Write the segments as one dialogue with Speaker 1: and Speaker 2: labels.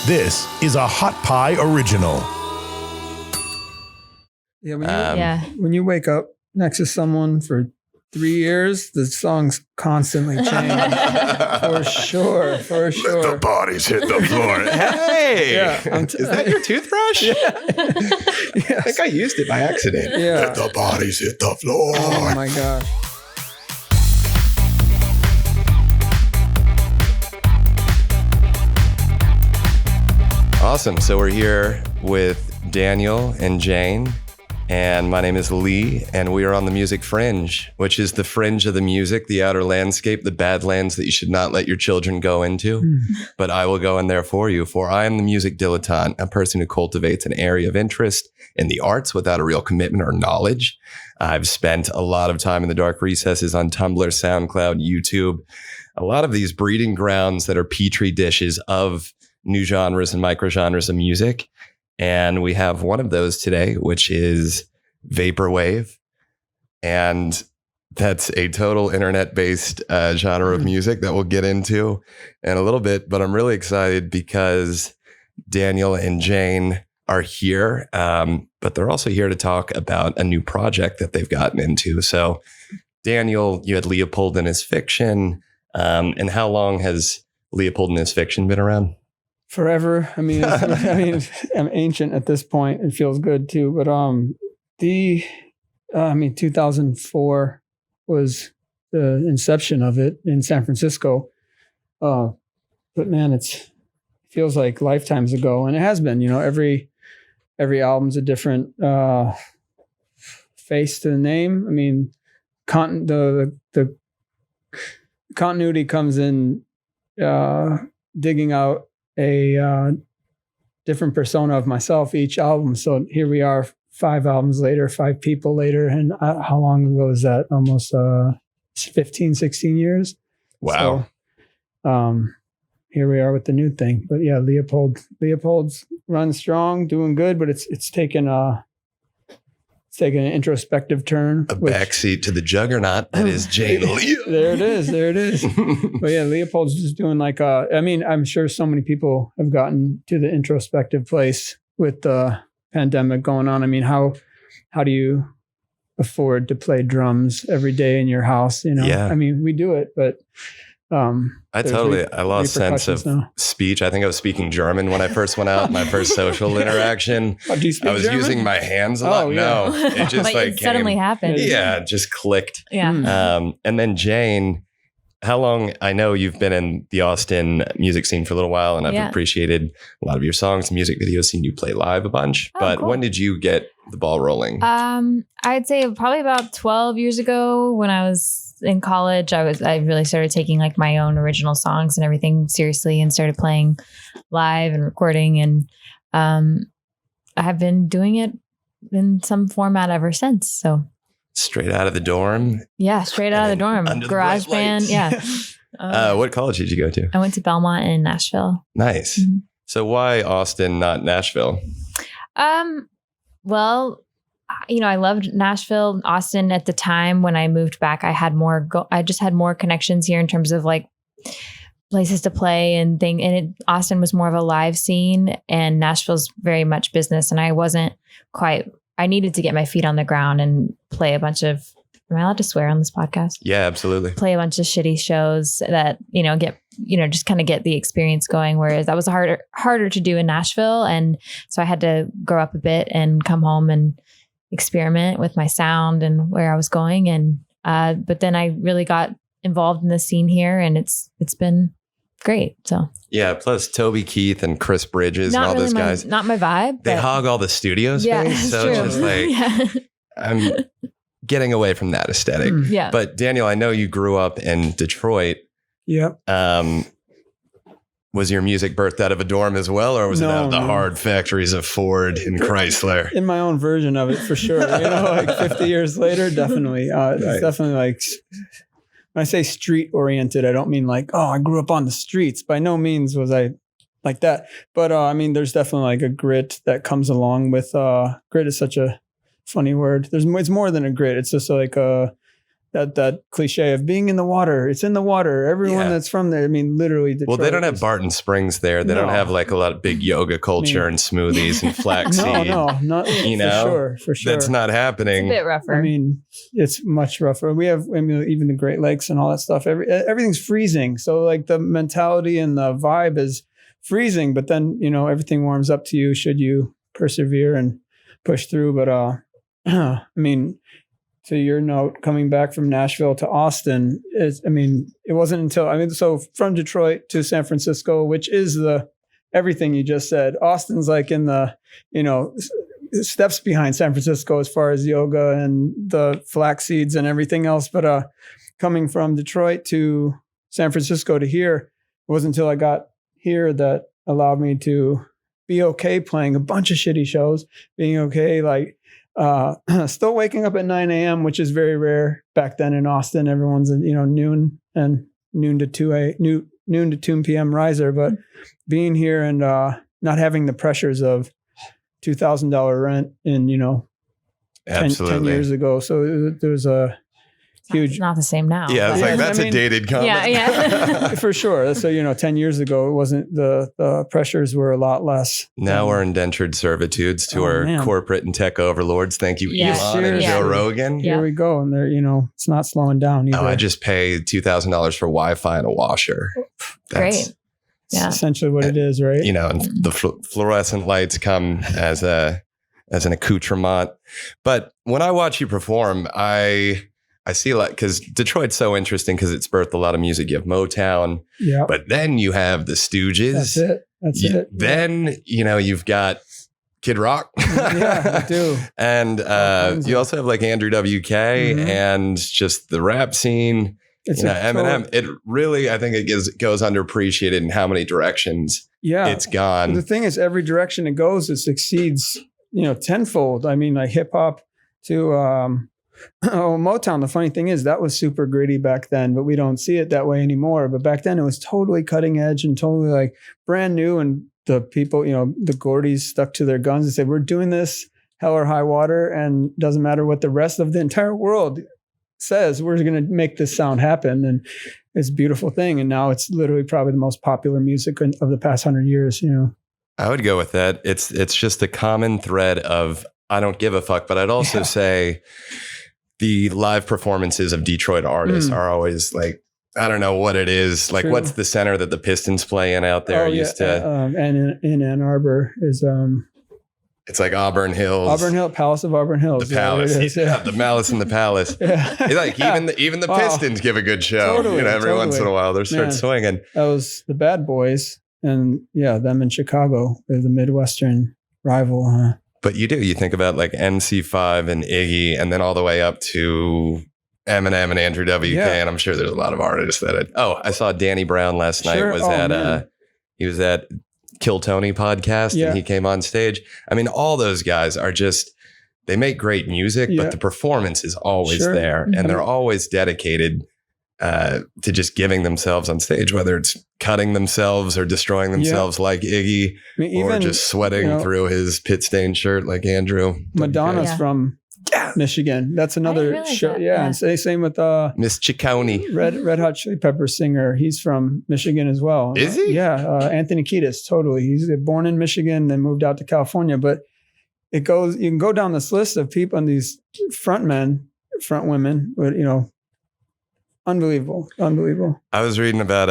Speaker 1: This is a Hot Pie original.
Speaker 2: Yeah, when you wake up next to someone for 3 years, the songs constantly change. For sure.
Speaker 1: Let the bodies hit the floor.
Speaker 3: Hey,
Speaker 2: Yeah,
Speaker 3: is that your toothbrush?
Speaker 2: Yeah.
Speaker 3: I think I used it by accident.
Speaker 2: Yeah.
Speaker 1: Let the bodies hit the floor.
Speaker 2: Oh my gosh.
Speaker 3: Awesome. So we're here with Daniel and Jane, and my name is Lee, and we are on the Music Fringe, which is the fringe of the music, the outer landscape, the badlands that you should not let your children go into. But I will go in there for you, for I am the music dilettante, a person who cultivates an area of interest in the arts without a real commitment or knowledge. I've spent a lot of time in the dark recesses on Tumblr, SoundCloud, YouTube, a lot of these breeding grounds that are petri dishes of new genres and microgenres of music. And we have one of those today, which is Vaporwave. And that's a total internet-based genre of music that we'll get into in a little bit. But I'm really excited because Daniel and Jane are here, but they're also here to talk about a new project that they've gotten into. So Daniel, you had Leopold and His Fiction. And how long has Leopold and His Fiction been around?
Speaker 2: Forever. I mean, I'm ancient at this point. It feels good too. But 2004 was the inception of it in San Francisco. But man, it feels like lifetimes ago, and it has been. You know, every album's a different face to the name. I mean, the continuity comes in digging out a different persona of myself each album. So here we are 5 albums later, 5 people later. And how long ago was that? Almost 15, 16 years.
Speaker 3: Wow.
Speaker 2: So here we are with the new thing. But yeah, Leopold's run strong, doing good, but it's taken an introspective turn.
Speaker 3: A backseat to the juggernaut that is Jane Leo.
Speaker 2: There it is. But yeah, Leopold's just doing I'm sure so many people have gotten to the introspective place with the pandemic going on. I mean, how do you afford to play drums every day in your house? You know,
Speaker 3: Yeah.
Speaker 2: I mean, we do it, but
Speaker 3: I lost sense of speech. I think I was speaking German when I first went out. My first social interaction.
Speaker 2: Oh, do you speak
Speaker 3: I was
Speaker 2: German?
Speaker 3: using my hands a lot.
Speaker 2: Oh, yeah.
Speaker 3: No, it just
Speaker 4: it suddenly happened.
Speaker 3: Yeah, it just clicked.
Speaker 4: Yeah.
Speaker 3: And then Jane, how long? I know you've been in the Austin music scene for a little while, and I've appreciated a lot of your songs, music videos, seen you play live a bunch. But
Speaker 4: cool.
Speaker 3: when did you get the ball rolling?
Speaker 4: I'd say probably about 12 years ago when I was in college. I really started taking like my own original songs and everything seriously and started playing live and recording. And I have been doing it in some format ever since. So
Speaker 3: straight out of the dorm?
Speaker 4: Yeah, straight out of the dorm.
Speaker 3: Under the
Speaker 4: Garage
Speaker 3: bright
Speaker 4: lights.
Speaker 3: band.
Speaker 4: Yeah.
Speaker 3: What college did you go to?
Speaker 4: I went to Belmont in Nashville.
Speaker 3: Nice.
Speaker 4: Mm-hmm.
Speaker 3: So why Austin, not Nashville?
Speaker 4: Well, you know, I loved Nashville. Austin at the time when I moved back, I just had more connections here in terms of like places to play and thing. And Austin was more of a live scene, and Nashville's very much business. And I needed to get my feet on the ground and play a bunch of, am I allowed to swear on this podcast?
Speaker 3: Yeah, absolutely.
Speaker 4: Play a bunch of shitty shows that, just kind of get the experience going. Whereas that was harder to do in Nashville. And so I had to grow up a bit and come home and experiment with my sound and where I was going. And, but then I really got involved in the scene here, and it's been great. So
Speaker 3: yeah. Plus Toby Keith and Chris Bridges and all those guys.
Speaker 4: Not my vibe.
Speaker 3: They hog all the studio space.
Speaker 4: Yeah,
Speaker 3: so it's just like, I'm getting away from that aesthetic.
Speaker 4: Yeah.
Speaker 3: But Daniel, I know you grew up in Detroit.
Speaker 2: Yep.
Speaker 3: Was your music birthed out of a dorm as well, or was it out of the hard factories of Ford and Chrysler?
Speaker 2: In my own version of it, for sure. You know, like 50 years later, definitely. It's definitely like, when I say street oriented, I don't mean like, oh, I grew up on the streets. By no means was I like that. But there's definitely like a grit that comes along with, grit is such a funny word. It's more than a grit. It's just like that cliche of being in the water. It's in the water. Everyone that's from there. I mean, literally. Detroit
Speaker 3: Well, they don't have Barton Springs there. They don't have like a lot of big yoga culture and smoothies and flaxseed.
Speaker 2: No, not for sure.
Speaker 3: That's not happening.
Speaker 4: It's a bit rougher.
Speaker 2: I mean, it's much rougher. We have, even the Great Lakes and all that stuff. Everything's freezing. So like the mentality and the vibe is freezing, but then, everything warms up to you should you persevere and push through. But, I mean, to your note, coming back from Nashville to Austin, it wasn't until, so from Detroit to San Francisco, which is everything you just said. Austin's like in the, steps behind San Francisco as far as yoga and the flax seeds and everything else. But coming from Detroit to San Francisco to here, it wasn't until I got here that allowed me to be okay playing a bunch of shitty shows, being okay, like, still waking up at 9 a.m., which is very rare back then in Austin. Everyone's noon to 2 p.m. riser, but being here and not having the pressures of $2,000 rent in 10 years ago. So there was a huge.
Speaker 4: It's not the same now.
Speaker 3: Yeah, it's like that's a dated comment.
Speaker 4: Yeah.
Speaker 2: For sure. So 10 years ago, it wasn't the pressures were a lot less.
Speaker 3: Now we're indentured servitudes to our corporate and tech overlords. Thank you, Elon and Joe Rogan.
Speaker 2: Here we go, and they're it's not slowing down either.
Speaker 3: Oh, I just pay $2,000 for Wi-Fi and a washer. That's
Speaker 4: great. Yeah,
Speaker 2: essentially what it is, right?
Speaker 3: And the fluorescent lights come as an accoutrement. But when I watch you perform, I see a lot because Detroit's so interesting because it's birthed a lot of music. You have Motown, but then you have the Stooges.
Speaker 2: That's it.
Speaker 3: Then, you've got Kid Rock.
Speaker 2: Yeah, I do.
Speaker 3: And you also have like Andrew WK and just the rap scene. Eminem. It really, I think it goes underappreciated in how many directions it's gone.
Speaker 2: But the thing is, every direction it goes, it succeeds, tenfold. I mean, like hip hop to Motown. The funny thing is that was super gritty back then, but we don't see it that way anymore. But back then it was totally cutting edge and totally like brand new. And the people, the Gordies stuck to their guns and said, we're doing this hell or high water, and doesn't matter what the rest of the entire world says, we're going to make this sound happen. And it's a beautiful thing. And now it's literally probably the most popular music of the past 100 years,
Speaker 3: I would go with that. It's just a common thread of, I don't give a fuck, but I'd also say the live performances of Detroit artists are always like, I don't know what it is. Like, what's the center that the Pistons play in out there?
Speaker 2: And in Ann Arbor is
Speaker 3: it's like Auburn Hills.
Speaker 2: Palace of Auburn Hills.
Speaker 3: The Palace. The Malice in the Palace. Like even the Pistons give a good show.
Speaker 2: Totally,
Speaker 3: every once in a while they start swinging.
Speaker 2: That was the Bad Boys, and them in Chicago. They're the Midwestern rival.
Speaker 3: But you think about like MC5 and Iggy, and then all the way up to Eminem and Andrew WK, and I'm sure there's a lot of artists that I saw Danny Brown last night. He was at Kill Tony podcast and he came on stage. I mean, all those guys are just, they make great music, but the performance is always there, and they're always dedicated to just giving themselves on stage, whether it's cutting themselves or destroying themselves like Iggy, or just sweating through his pit stained shirt like Andrew.
Speaker 2: Madonna's from Michigan. That's another show. And same with
Speaker 3: Miss Ciccone,
Speaker 2: Red Hot Chili Peppers singer. He's from Michigan as well.
Speaker 3: Is he?
Speaker 2: Anthony Kiedis. Totally. He's born in Michigan, then moved out to California. But you can go down this list of people and these front women, but unbelievable.
Speaker 3: I was reading about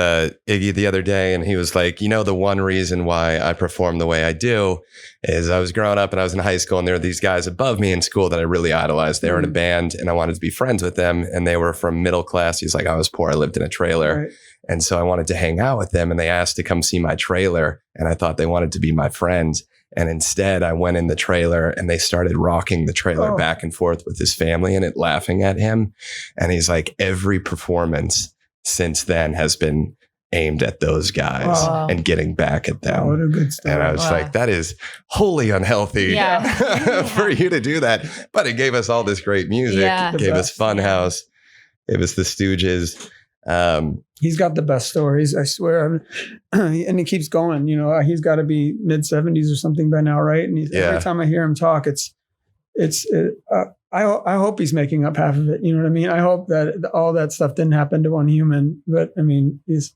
Speaker 3: Iggy the other day, and he was like, the one reason why I perform the way I do is I was growing up and I was in high school, and there were these guys above me in school that I really idolized. They were in a band and I wanted to be friends with them, and they were from middle class. He's like, I was poor. I lived in a trailer. Right. And so I wanted to hang out with them, and they asked to come see my trailer, and I thought they wanted to be my friends. And instead I went in the trailer and they started rocking the trailer back and forth with his family in it, laughing at him. And he's like, every performance since then has been aimed at those guys and getting back at them.
Speaker 2: What a good story.
Speaker 3: And I was like, that is wholly unhealthy for you to do that. But it gave us all this great music. It gave us Funhouse. It was the Stooges.
Speaker 2: He's got the best stories, I swear. And he keeps going. He's got to be mid 70s or something by now, right? And every time I hear him talk, I hope he's making up half of it. You know what I mean? I hope that all that stuff didn't happen to one human, but I mean, he's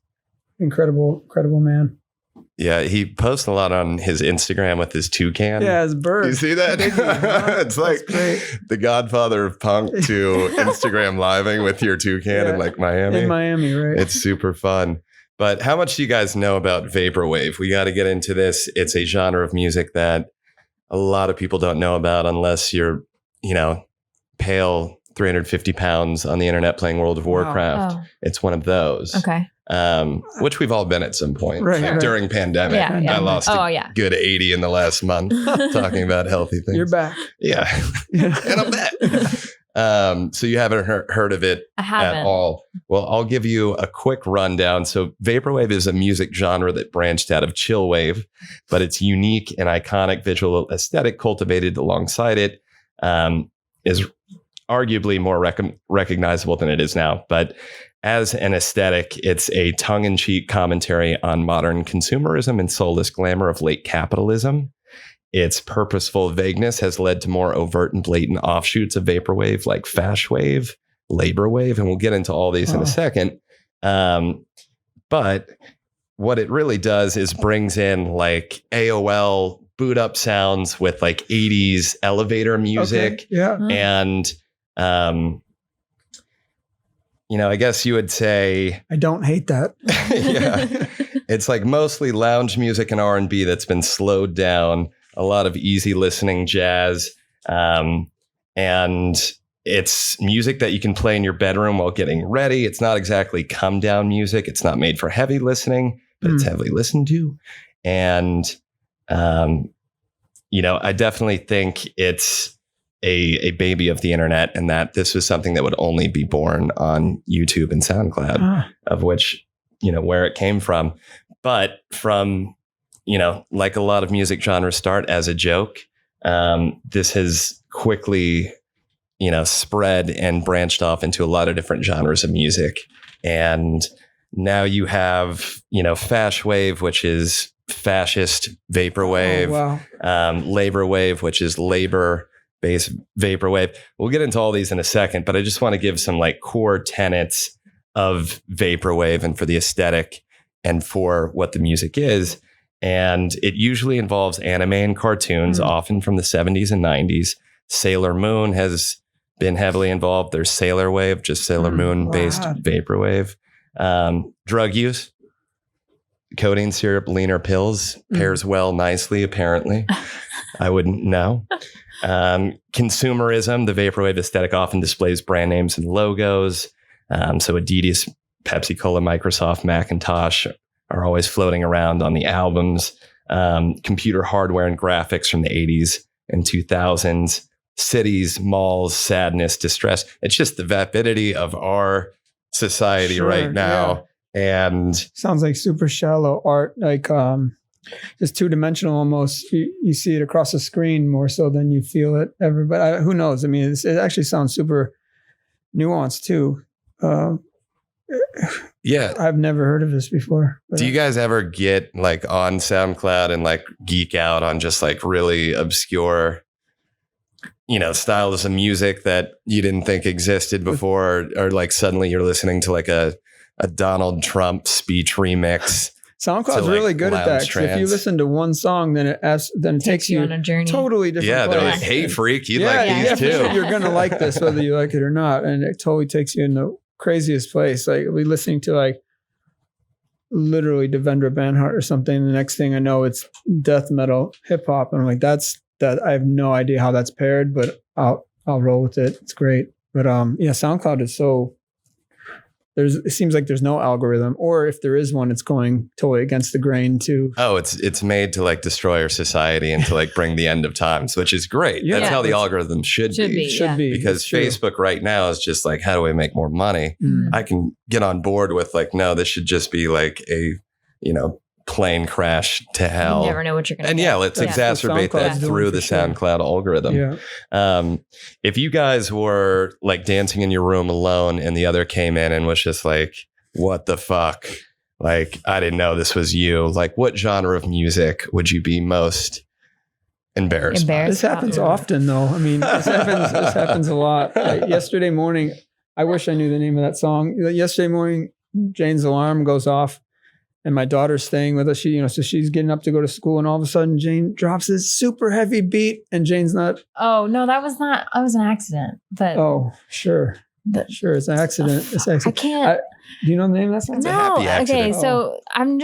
Speaker 2: incredible man.
Speaker 3: Yeah, he posts a lot on his Instagram with his toucan.
Speaker 2: Yeah, his bird.
Speaker 3: You see that? It's like the godfather of punk to Instagram living with your toucan in like Miami.
Speaker 2: In Miami, right?
Speaker 3: It's super fun. But how much do you guys know about Vaporwave? We got to get into this. It's a genre of music that a lot of people don't know about unless you're, pale 350 pounds on the internet playing World of Warcraft.
Speaker 4: Oh.
Speaker 3: It's one of those.
Speaker 4: Okay.
Speaker 3: Which we've all been at some point.
Speaker 2: Right,
Speaker 3: Like
Speaker 2: right.
Speaker 3: During pandemic.
Speaker 4: Yeah.
Speaker 3: I lost a good 80 in the last month talking about healthy things.
Speaker 2: You're back.
Speaker 3: Yeah. And I'm back. So you haven't heard of it
Speaker 4: I haven't.
Speaker 3: at all. Well, I'll give you a quick rundown. So Vaporwave is a music genre that branched out of chillwave, but its unique and iconic visual aesthetic cultivated alongside it is arguably more recognizable than it is now. But as an aesthetic, it's a tongue-in-cheek commentary on modern consumerism and soulless glamour of late capitalism. Its purposeful vagueness has led to more overt and blatant offshoots of Vaporwave like Fashwave, Laborwave, and we'll get into all these in a second. But what it really does is brings in like AOL boot up sounds with like 80s elevator music.
Speaker 2: Okay. Yeah.
Speaker 3: And, I guess you would say,
Speaker 2: I don't hate that.
Speaker 3: yeah, it's like mostly lounge music and R&B that's been slowed down, a lot of easy listening jazz. And it's music that you can play in your bedroom while getting ready. It's not exactly come down music. It's not made for heavy listening, but it's heavily listened to. And, I definitely think it's a baby of the internet, and that this was something that would only be born on YouTube and SoundCloud, of which, where it came from. But from, like a lot of music genres start as a joke, this has quickly, spread and branched off into a lot of different genres of music. And now you have, Fashwave, which is fascist vaporwave, Laborwave, which is labor-based vaporwave. We'll get into all these in a second, but I just want to give some like core tenets of vaporwave and for the aesthetic and for what the music is. And it usually involves anime and cartoons, often from the 70s and 90s. Sailor Moon has been heavily involved. There's Sailor Wave, just Sailor Moon based vaporwave. Drug use, codeine syrup, leaner pills pairs well nicely, apparently. I wouldn't know. Consumerism, the vaporwave aesthetic often displays brand names and logos. So Adidas, Pepsi Cola, Microsoft, Macintosh are always floating around on the albums. Computer hardware and graphics from the 80s and 2000s. Cities, malls, sadness, distress. It's just the vapidity of our society right now. Yeah. And
Speaker 2: sounds like super shallow art, like just two-dimensional almost. You see it across the screen more so than you feel it ever. But who knows? I mean, it actually sounds super nuanced too.
Speaker 3: Yeah.
Speaker 2: I've never heard of this before.
Speaker 3: Do you guys ever get like on SoundCloud and like geek out on just like really obscure, styles of music that you didn't think existed before, or like suddenly you're listening to like a Donald Trump speech remix?
Speaker 2: SoundCloud's really good at that. If you listen to one song, then it takes you
Speaker 4: on a journey.
Speaker 2: Totally different.
Speaker 3: Yeah, they're
Speaker 2: place.
Speaker 3: like, hey, freak, you like these too.
Speaker 2: Sure. You're gonna like this whether you like it or not, and it totally takes you in the craziest place. Like we listening to like literally Devendra Banhart or something. The next thing I know, it's death metal, hip hop, and I'm like, that. I have no idea how that's paired, but I'll roll with it. It's great. But SoundCloud is so. It seems like there's no algorithm, or if there is one, it's going totally against the grain too.
Speaker 3: Oh, it's made to like destroy our society and to like bring the end of times, which is great.
Speaker 2: Yeah.
Speaker 3: That's how the algorithm should be.
Speaker 2: Should be.
Speaker 3: Because Facebook right now is just like, how do I make more money? I can get on board with like, no, this should just be like a, plane crash to hell.
Speaker 4: You never know what you're going to
Speaker 3: get. And let's exacerbate that through the SoundCloud algorithm.
Speaker 2: Yeah.
Speaker 3: If you guys were like dancing in your room alone and the other came in and was just like, what the fuck? Like, I didn't know this was you. Like, what genre of music would you be most embarrassed.
Speaker 2: This happens often, though. I mean, this happens a lot. Like yesterday morning, I wish I knew the name of that song. Yesterday morning, Jane's alarm goes off, and my daughter's staying with us. So she's getting up to go to school, and all of a sudden, Jane drops this super heavy beat, and Jane's not.
Speaker 4: Oh no, that was an accident. But
Speaker 2: sure, it's an accident. It's an accident.
Speaker 4: I can't.
Speaker 2: Do you know the name of that song?
Speaker 4: No.
Speaker 3: happy accident.
Speaker 4: Okay, so I'm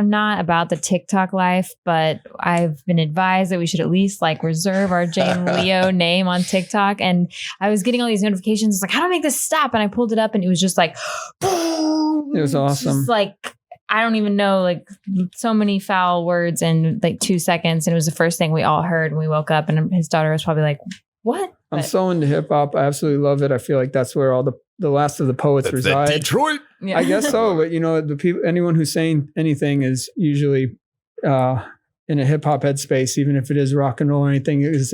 Speaker 4: not about the TikTok life, but I've been advised that we should at least like reserve our Jane Leo name on TikTok. And I was getting all these notifications. It's like, how do I make this stop? And I pulled it up, and it was just like, boom.
Speaker 2: It was awesome.
Speaker 4: Just like, I don't even know, like so many foul words in like 2 seconds. And it was the first thing we all heard when we woke up. And his daughter was probably like, what?
Speaker 2: I'm so into hip hop. I absolutely love it. I feel like that's where all the last of the poets reside.
Speaker 1: Detroit.
Speaker 4: Yeah.
Speaker 2: I guess so. But the people, anyone who's saying anything is usually in a hip hop headspace, even if it is rock and roll or anything. It's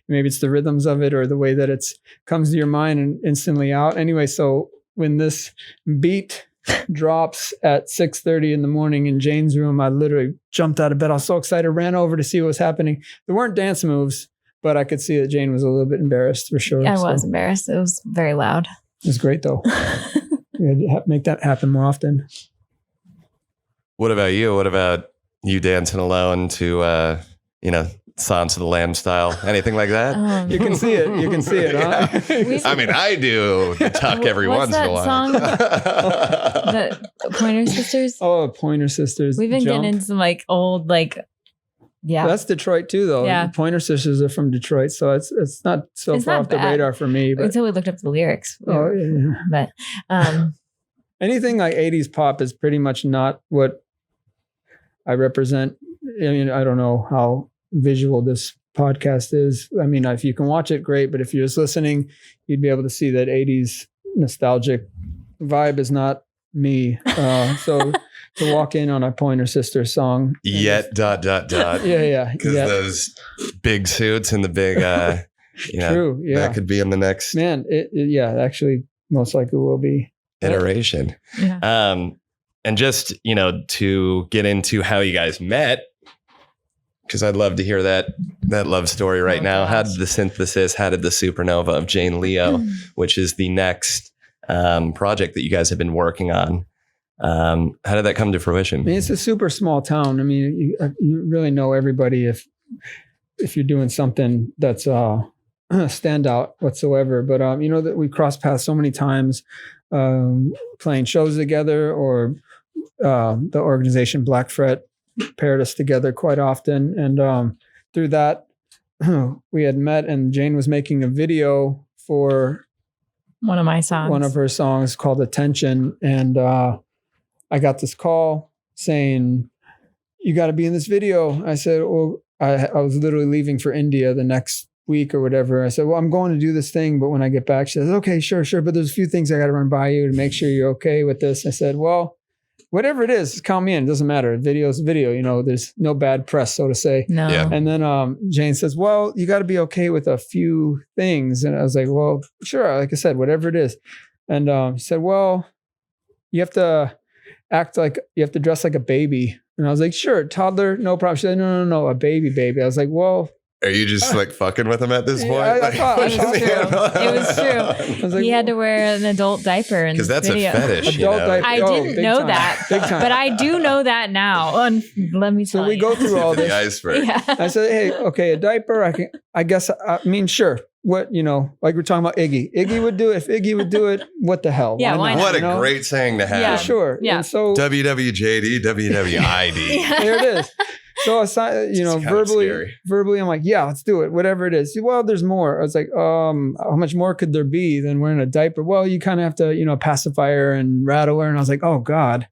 Speaker 2: maybe it's the rhythms of it or the way that it's comes to your mind and instantly out. Anyway, so when this beat drops at 6:30 in the morning in Jane's room, I literally jumped out of bed. I was so excited, ran over to see what was happening. There weren't dance moves, but I could see that Jane was a little bit embarrassed for sure.
Speaker 4: I was embarrassed. It was very loud.
Speaker 2: It was great though. Make that happen more often.
Speaker 3: What about you? What about you dancing alone to, Silence of the Lamb style? Anything like that?
Speaker 2: You can see it. You can see it, huh?
Speaker 3: I mean, I do the tuck every
Speaker 4: What's
Speaker 3: once in a while.
Speaker 4: Song? The Pointer Sisters?
Speaker 2: Oh, Pointer Sisters.
Speaker 4: We've been getting into some like old, like, yeah.
Speaker 2: That's Detroit too, though.
Speaker 4: Yeah.
Speaker 2: The Pointer Sisters are from Detroit, so it's not so
Speaker 4: It's
Speaker 2: far
Speaker 4: not
Speaker 2: off the
Speaker 4: bad.
Speaker 2: radar for me. But
Speaker 4: Until we looked up the lyrics.
Speaker 2: oh, yeah.
Speaker 4: But
Speaker 2: Anything like 80s pop is pretty much not what I represent. I mean, I don't know how visual this podcast is. I mean, if you can watch it, great. But if you're just listening, you'd be able to see that 80s nostalgic vibe is not me. So to walk in on a Pointer Sisters song.
Speaker 3: Yet, ...
Speaker 2: Yeah.
Speaker 3: Because those big suits and the big,
Speaker 2: True. Yeah.
Speaker 3: that could be in the next
Speaker 2: Man, actually most likely will be.
Speaker 3: iteration.
Speaker 4: yeah.
Speaker 3: And just, to get into how you guys met, because I'd love to hear that love story right
Speaker 4: Oh,
Speaker 3: now.
Speaker 4: gosh.
Speaker 3: How did the synthesis, how did the supernova of Jane Leo, which is the next project that you guys have been working on, how did that come to fruition?
Speaker 2: I mean, it's a super small town. I mean, you really know everybody if you're doing something that's standout whatsoever. But that we crossed paths so many times, playing shows together, or the organization Black Fret paired us together quite often. And through that, we had met, and Jane was making a video for
Speaker 4: One of my songs.
Speaker 2: one of her songs called Attention. And I got this call saying, you got to be in this video. I said, well, I was literally leaving for India the next week or whatever. I said, well, I'm going to do this thing, but when I get back, she says, okay, sure. But there's a few things I got to run by you to make sure you're okay with this. I said, well, whatever it is, just count me in. It doesn't matter. Video's video. There's no bad press, so to say.
Speaker 4: No.
Speaker 3: Yeah.
Speaker 2: And then Jane says, well, you got to be okay with a few things. And I was like, well, sure. Like I said, whatever it is. And she said, well, you have to dress like a baby. And I was like, sure, toddler, no problem. She said, no, a baby. I was like, well.
Speaker 3: Are you just like fucking with him at this point?
Speaker 2: I thought
Speaker 4: It was true. It was true.
Speaker 2: I was like,
Speaker 4: He had to wear an adult diaper in
Speaker 3: Because
Speaker 4: the
Speaker 3: that's
Speaker 4: video.
Speaker 3: a fetish.
Speaker 2: Adult diaper.
Speaker 4: I
Speaker 2: Oh,
Speaker 4: didn't
Speaker 2: big
Speaker 4: know
Speaker 2: time.
Speaker 4: that,
Speaker 2: Big time.
Speaker 4: but I do know that now. Let me tell
Speaker 2: So we
Speaker 4: you.
Speaker 2: go through all
Speaker 3: The
Speaker 2: this.
Speaker 3: iceberg.
Speaker 4: Yeah.
Speaker 2: I said, hey, okay, a diaper. I guess, sure. What, like we're talking about Iggy. Iggy would do it. If Iggy would do it, what the hell?
Speaker 4: Yeah, why
Speaker 2: not?
Speaker 3: What a
Speaker 2: You know?
Speaker 3: great saying to have.
Speaker 4: Yeah.
Speaker 2: For sure.
Speaker 4: Yeah.
Speaker 2: And so
Speaker 3: WWJD, WWID.
Speaker 4: Yeah.
Speaker 2: there it is. So I,
Speaker 3: It's kind of scary.
Speaker 2: verbally, I'm like, yeah, let's do it. Whatever it is. Well, there's more. I was like, how much more could there be than wearing a diaper? Well, you kind of have to, pacify her and rattle her. And I was like, oh God.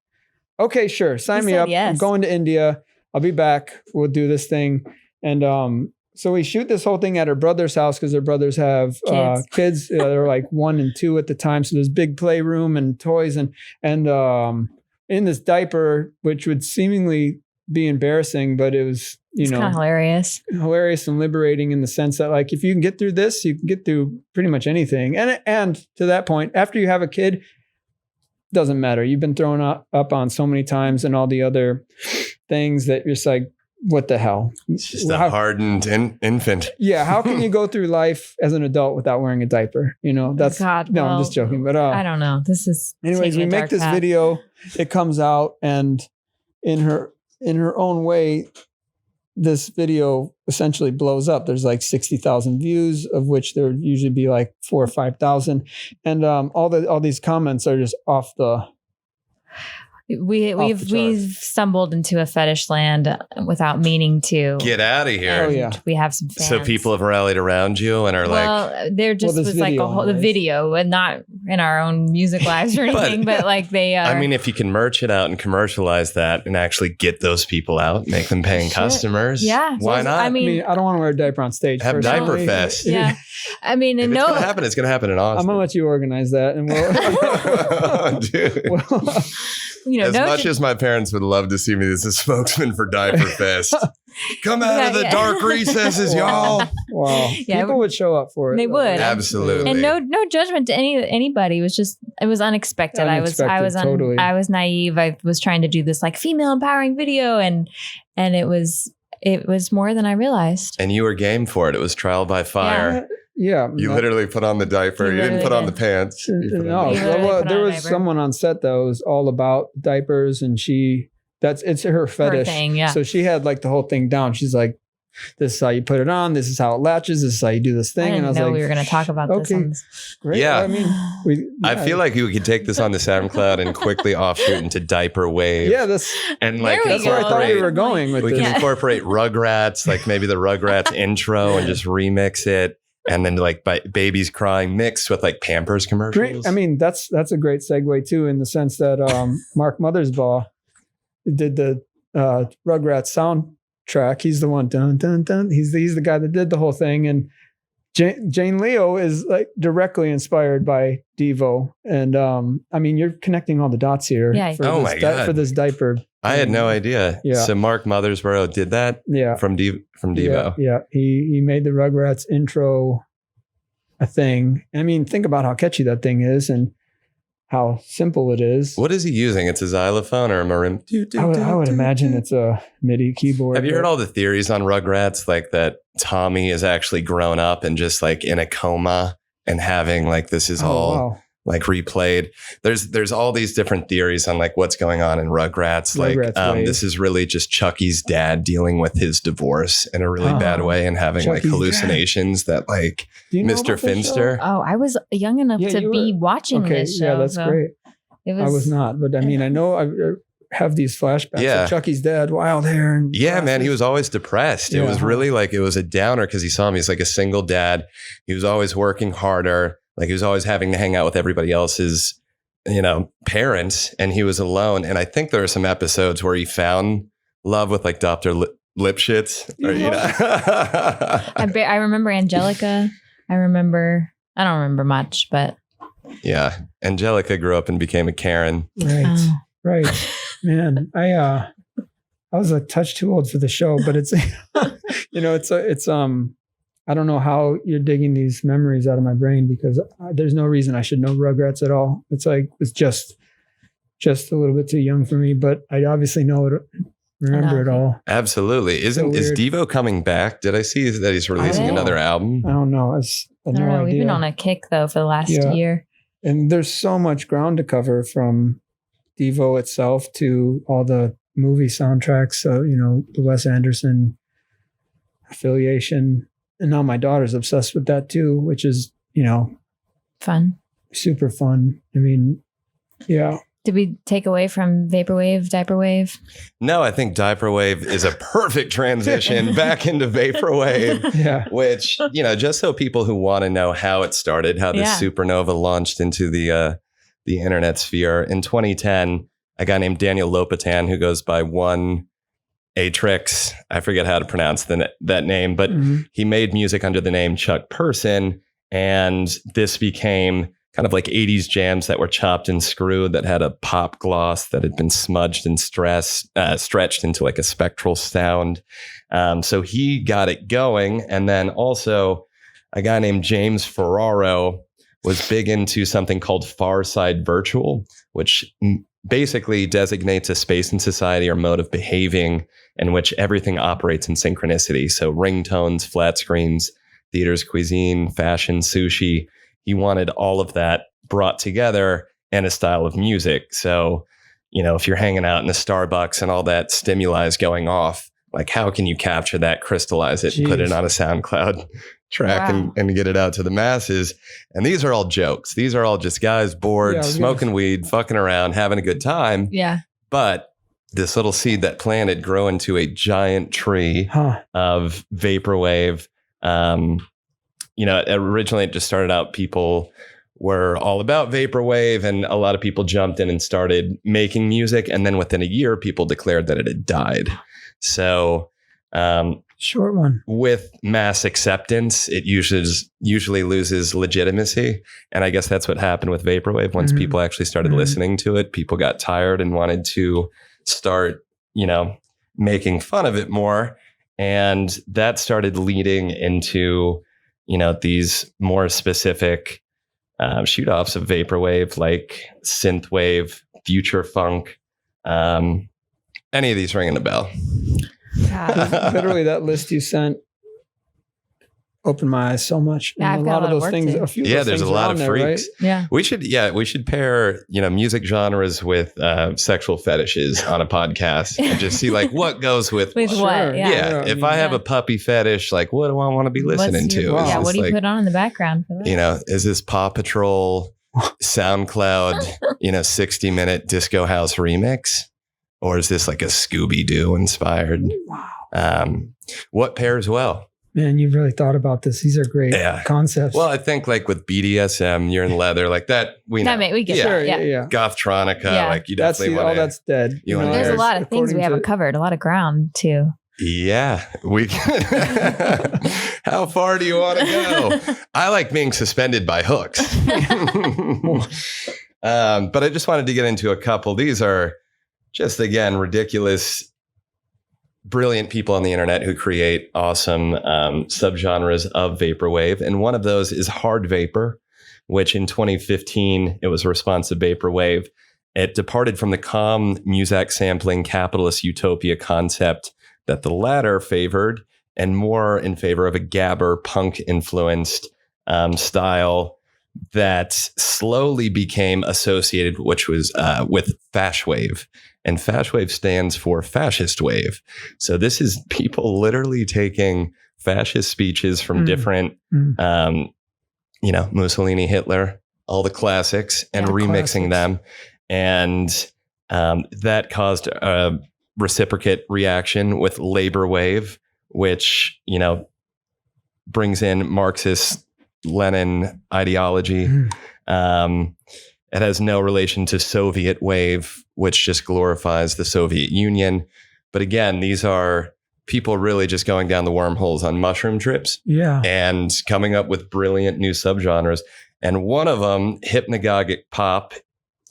Speaker 2: Okay, sure. Sign
Speaker 4: He
Speaker 2: me
Speaker 4: said
Speaker 2: up.
Speaker 4: yes.
Speaker 2: I'm going to India. I'll be back. We'll do this thing. And so we shoot this whole thing at her brother's house because her brothers have kids. They're like 1 and 2 at the time. So there's big playroom and toys and in this diaper, which would seemingly be embarrassing, but it was,
Speaker 4: It's kind of hilarious.
Speaker 2: hilarious and liberating in the sense that, like, if you can get through this, you can get through pretty much anything. And to that point, after you have a kid, doesn't matter. You've been thrown up on so many times and all the other things that you're just like, what the hell?
Speaker 3: It's just a hardened infant.
Speaker 2: Yeah, how can you go through life as an adult without wearing a diaper? You know, that's
Speaker 4: God,
Speaker 2: no,
Speaker 4: well,
Speaker 2: I'm just joking. But
Speaker 4: I don't know. This is
Speaker 2: anyways, we make this video. It comes out, and in her own way, this video essentially blows up. There's like 60,000 views, of which there would usually be like 4,000 or 5,000, and all these comments are just off the.
Speaker 4: We've stumbled into a fetish land without meaning to.
Speaker 3: Get out of here.
Speaker 2: Oh yeah.
Speaker 4: We have some fans.
Speaker 3: So people have rallied around you and are
Speaker 4: there just was like the video, and not in our own music lives or anything, but like they are.
Speaker 3: I mean, if you can merch it out and commercialize that and actually get those people out, make them paying customers.
Speaker 4: Yeah.
Speaker 3: Why not?
Speaker 2: I mean, I don't want to wear a diaper on stage.
Speaker 3: Have
Speaker 2: personally.
Speaker 3: Diaper Fest.
Speaker 4: Yeah. I mean,
Speaker 3: If it's going to happen, it's going to happen in Austin.
Speaker 2: I'm going to let you organize that. And we'll,
Speaker 3: Dude. As much as my parents would love to see me as a spokesman for Diaper Fest, come out of the dark recesses, y'all.
Speaker 2: Wow.
Speaker 4: Yeah,
Speaker 2: people would show up for it.
Speaker 4: They would.
Speaker 3: Absolutely.
Speaker 4: And no judgment to anybody. It was unexpected. I was naive. I was trying to do this like female empowering video, and it was more than I realized.
Speaker 3: And you were game for it. It was trial by fire.
Speaker 2: Yeah.
Speaker 3: You literally put on the diaper. You didn't put on the pants.
Speaker 2: No, there was someone on set that was all about diapers, and it's her fetish.
Speaker 4: Her thing, yeah.
Speaker 2: So she had like the whole thing down. She's like, this is how you put it on. This is how it latches. This is how you do this thing.
Speaker 4: I was like, we were going to talk about this.
Speaker 2: Okay, great.
Speaker 3: Yeah.
Speaker 2: I mean,
Speaker 3: I feel like we could take this on the SoundCloud and quickly offshoot into Diaper-wave.
Speaker 2: Yeah,
Speaker 3: that's
Speaker 2: where I thought we were going with
Speaker 3: this. We can incorporate Rugrats, like maybe the Rugrats intro, and just remix it. And then like babies crying mixed with like Pampers commercials.
Speaker 2: I mean, that's a great segue too, in the sense that Mark Mothersbaugh did the Rugrats soundtrack. He's the one, dun dun dun. He's the guy that did the whole thing. And Jane Leo is like directly inspired by Devo. And I mean, you're connecting all the dots here.
Speaker 4: Yeah.
Speaker 2: For this diaper.
Speaker 3: I had no idea.
Speaker 2: Yeah.
Speaker 3: So Mark Mothersbaugh did that.
Speaker 2: Yeah.
Speaker 3: From Devo.
Speaker 2: Yeah. He made the Rugrats intro a thing. I mean, think about how catchy that thing is and how simple it is.
Speaker 3: What is he using? It's a xylophone or a marimba?
Speaker 2: I would imagine it's a MIDI keyboard.
Speaker 3: Have you heard all the theories on Rugrats? Like that Tommy is actually grown up and just like in a coma and having like this is like replayed. There's all these different theories on like what's going on in Rugrats. This is really just Chucky's dad dealing with his divorce in a really bad way and having Chucky's like hallucinations that like Mr. Finster.
Speaker 4: Oh, I was young enough to be watching this show.
Speaker 2: Yeah, that's great. I was not, but I mean, I know I have these flashbacks of Chucky's dad, wild hair. And
Speaker 3: man, he was always depressed. It was really like, it was a downer because he saw him. He's like a single dad. He was always working harder. Like he was always having to hang out with everybody else's, parents, and he was alone. And I think there are some episodes where he found love with like Dr. Lipschitz.
Speaker 4: I remember Angelica. I don't remember much, but.
Speaker 3: Yeah. Angelica grew up and became a Karen.
Speaker 2: Right. Man, I was a touch too old for the show, but it's, I don't know how you're digging these memories out of my brain, because there's no reason I should know Rugrats at all. It's just a little bit too young for me, but I obviously remember it all.
Speaker 3: Absolutely. Is Devo coming back? Did I see that he's releasing another album?
Speaker 2: I don't know.
Speaker 4: I don't know. We've been on a kick though for the last year.
Speaker 2: And there's so much ground to cover, from Devo itself to all the movie soundtracks. So, the Wes Anderson affiliation. And now my daughter's obsessed with that too, which is,
Speaker 4: fun.
Speaker 2: Super fun. I mean, yeah.
Speaker 4: Did we take away from Vaporwave, Diaperwave?
Speaker 3: No, I think Diaperwave is a perfect transition back into Vaporwave.
Speaker 2: Yeah.
Speaker 3: Which, just so people who want to know how it started, how this supernova launched into the internet sphere. In 2010, a guy named Daniel Lopatin, who goes by one Atrix, I forget how to pronounce that name, but he made music under the name Chuck Person, and this became kind of like 80s jams that were chopped and screwed, that had a pop gloss that had been smudged and stretched into like a spectral sound. So he got it going, and then also a guy named James Ferraro was big into something called Far Side Virtual, which basically designates a space in society or mode of behaving in which everything operates in synchronicity. So ringtones, flat screens, theaters, cuisine, fashion, sushi. He wanted all of that brought together in a style of music. So, if you're hanging out in a Starbucks and all that stimuli is going off, like how can you capture that, crystallize it, and put it on a SoundCloud track and get it out to the masses? And these are all jokes. These are all just guys bored, smoking weed, fucking around, having a good time.
Speaker 4: Yeah.
Speaker 3: But this little seed that planted grew into a giant tree of Vaporwave. Originally it just started out, people were all about Vaporwave, and a lot of people jumped in and started making music. And then within a year, people declared that it had died. So,
Speaker 2: short one.
Speaker 3: With mass acceptance, it usually loses legitimacy. And I guess that's what happened with Vaporwave. Once people actually started listening to it, people got tired and wanted to start, making fun of it more. And that started leading into, these more specific shoot-offs of Vaporwave, like synthwave, future funk. Any of these ringing a bell?
Speaker 2: Literally, that list you sent opened my eyes so much.
Speaker 4: Yeah,
Speaker 2: and a lot of those things.
Speaker 4: too.
Speaker 2: A few of those
Speaker 3: there's
Speaker 2: things
Speaker 3: a lot
Speaker 2: are
Speaker 3: of
Speaker 2: on there,
Speaker 3: freaks.
Speaker 2: right?
Speaker 4: Yeah.
Speaker 3: We should pair, music genres with sexual fetishes on a podcast and just see like what goes with
Speaker 4: With
Speaker 3: what.
Speaker 4: what? Yeah.
Speaker 3: If I have a puppy fetish, like what do I want to be listening to?
Speaker 2: Wow.
Speaker 4: Yeah.
Speaker 3: Is
Speaker 4: What
Speaker 3: this
Speaker 4: do you
Speaker 3: like,
Speaker 4: put on in the background for that?
Speaker 3: is this Paw Patrol SoundCloud, 60-minute disco house remix? Or is this like a Scooby-Doo inspired?
Speaker 2: Wow.
Speaker 3: What pairs well?
Speaker 2: Man, you've really thought about this. These are great concepts.
Speaker 3: Well, I think like with BDSM, you're in leather, like that. We know.
Speaker 4: We get
Speaker 2: sure,
Speaker 4: that. Yeah.
Speaker 3: Gothtronica, like you
Speaker 2: that's
Speaker 3: definitely want
Speaker 2: that's dead.
Speaker 4: There's a lot of things we haven't covered, a lot of ground too.
Speaker 3: Yeah, we can. How far do you want to go? I like being suspended by hooks. But I just wanted to get into a couple. These are just, again, ridiculous, brilliant people on the internet who create awesome subgenres of Vaporwave. And one of those is hard vapor, which in 2015, it was a response to Vaporwave. It departed from the calm Muzak sampling capitalist utopia concept that the latter favored, and more in favor of a gabber punk influenced style that slowly became associated, which was with Fashwave. And Fashwave stands for fascist wave. So this is people literally taking fascist speeches from different, Mussolini, Hitler, all the classics, and remixing them. And that caused a reciprocate reaction with labor wave, which, brings in Marxist Lenin ideology. It has no relation to Soviet wave, which just glorifies the Soviet Union. But again, these are people really just going down the wormholes on mushroom trips and coming up with brilliant new subgenres. And one of them, hypnagogic pop,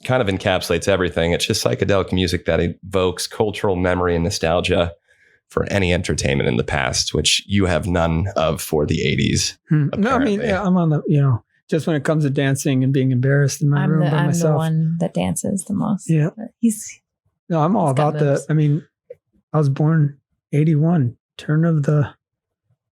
Speaker 3: kind of encapsulates everything. It's just psychedelic music that evokes cultural memory and nostalgia for any entertainment in the past, which you have none of for the 80s.
Speaker 2: No, I mean, I'm on the, just when it comes to dancing and being embarrassed in my room by myself.
Speaker 4: I'm the one that dances the most.
Speaker 2: Yeah. I'm all about
Speaker 4: moves.
Speaker 2: I was born 81, turn of the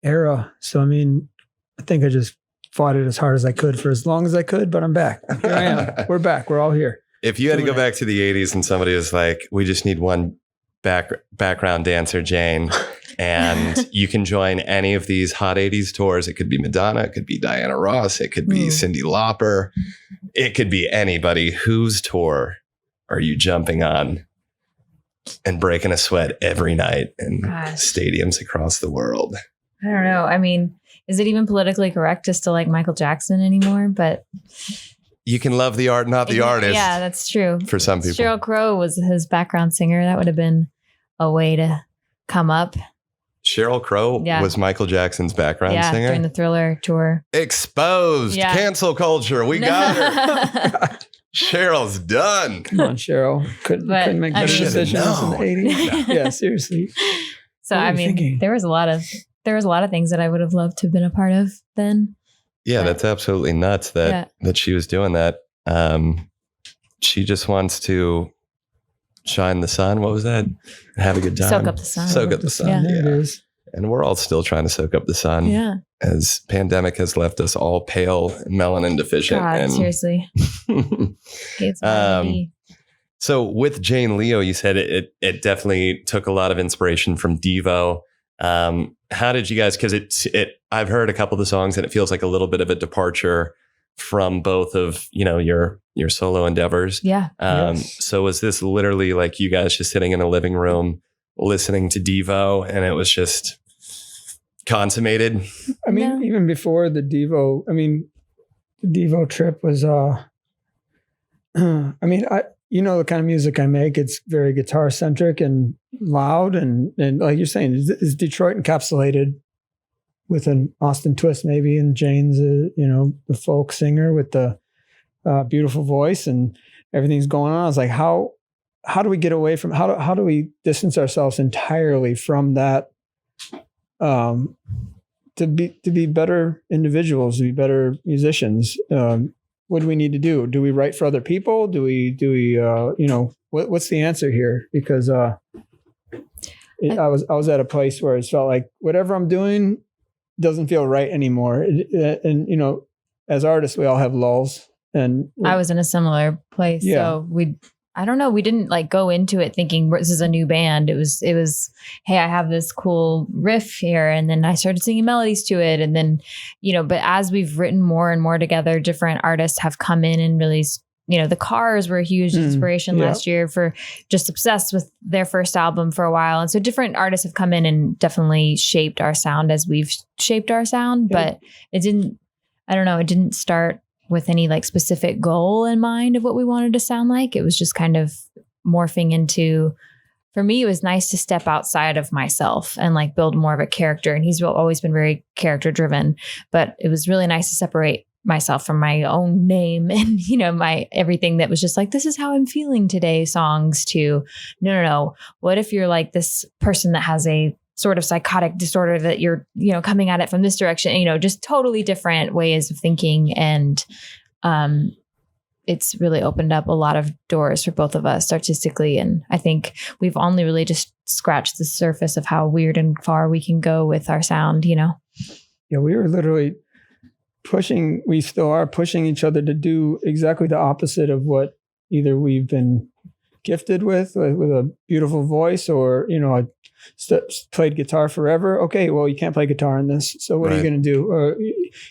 Speaker 2: era. So, I think I just fought it as hard as I could for as long as I could, but I'm back. Here I am. We're back. We're all here.
Speaker 3: If you had to go back to the 80s and somebody was like, we just need one background dancer, Jane, and you can join any of these hot 80s tours. It could be Madonna, it could be Diana Ross, it could be Cyndi Lauper, it could be anybody. Whose tour are you jumping on and breaking a sweat every night in stadiums across the world?
Speaker 4: I don't know. Is it even politically correct just to like Michael Jackson anymore? But
Speaker 3: you can love the art, not the artist.
Speaker 4: Yeah, that's true.
Speaker 3: For some people.
Speaker 4: Sheryl Crow was his background singer. That would have been a way to come up.
Speaker 3: Sheryl Crow was Michael Jackson's background singer?
Speaker 4: During the Thriller tour.
Speaker 3: Exposed. Yeah. Cancel culture. We got her. Cheryl's done.
Speaker 2: Come on, Cheryl. Couldn't make better decisions in the 80s. Yeah, seriously.
Speaker 4: So, there was a lot of things that I would have loved to have been a part of then.
Speaker 3: Yeah, that's absolutely nuts that she was doing that. She just wants to shine the sun. What was that? Have a good time.
Speaker 4: Soak up the sun.
Speaker 3: Soak up the sun.
Speaker 2: Yeah, there it
Speaker 3: Yeah.
Speaker 2: is.
Speaker 3: And we're all still trying to soak up the sun.
Speaker 4: Yeah.
Speaker 3: As pandemic has left us all pale and melanin deficient.
Speaker 4: God,
Speaker 3: and
Speaker 4: seriously. It's vitamin D.
Speaker 3: So with Jane Leo, you said it definitely took a lot of inspiration from Devo. How did you guys? Because I've heard a couple of the songs and it feels like a little bit of a departure from both of your solo endeavors.
Speaker 4: Yeah.
Speaker 2: Yes.
Speaker 3: So was this literally like you guys just sitting in a living room listening to Devo and it was just consummated?
Speaker 2: I mean,
Speaker 4: No.
Speaker 2: even before the Devo trip was, I mean, the kind of music I make, it's very guitar centric and loud. And like you're saying, is Detroit encapsulated with an Austin twist, maybe, and Jane's, the folk singer with the beautiful voice and everything's going on. I was like, how do we get away from, how do we distance ourselves entirely from that, to be better individuals, to be better musicians? What do we need to do? Do we write for other people? Do we what's the answer here? Because I was at a place where it felt like whatever I'm doing doesn't feel right anymore. And as artists, we all have lulls. And
Speaker 4: I was in a similar place.
Speaker 2: Yeah.
Speaker 4: So I don't know. We didn't like go into it thinking this is a new band. It was, hey, I have this cool riff here. And then I started singing melodies to it. And then, but as we've written more and more together, different artists have come in and really, the Cars were a huge inspiration last year for just obsessed with their first album for a while. And so different artists have come in and definitely shaped our sound as we've shaped our sound, but it didn't start with any like specific goal in mind of what we wanted to sound like. It was just kind of morphing into, for me, it was nice to step outside of myself and like build more of a character. And he's always been very character driven, but it was really nice to separate myself from my own name and, my everything that was just like, this is how I'm feeling today songs to no. What if you're like this person that has a sort of psychotic disorder that you're, coming at it from this direction, just totally different ways of thinking. And it's really opened up a lot of doors for both of us artistically. And I think we've only really just scratched the surface of how weird and far we can go with our sound,
Speaker 2: Yeah, we were literally we still are pushing each other to do exactly the opposite of what either we've been gifted with a beautiful voice or, played guitar forever. Okay, well, you can't play guitar in this. So what are you going to do?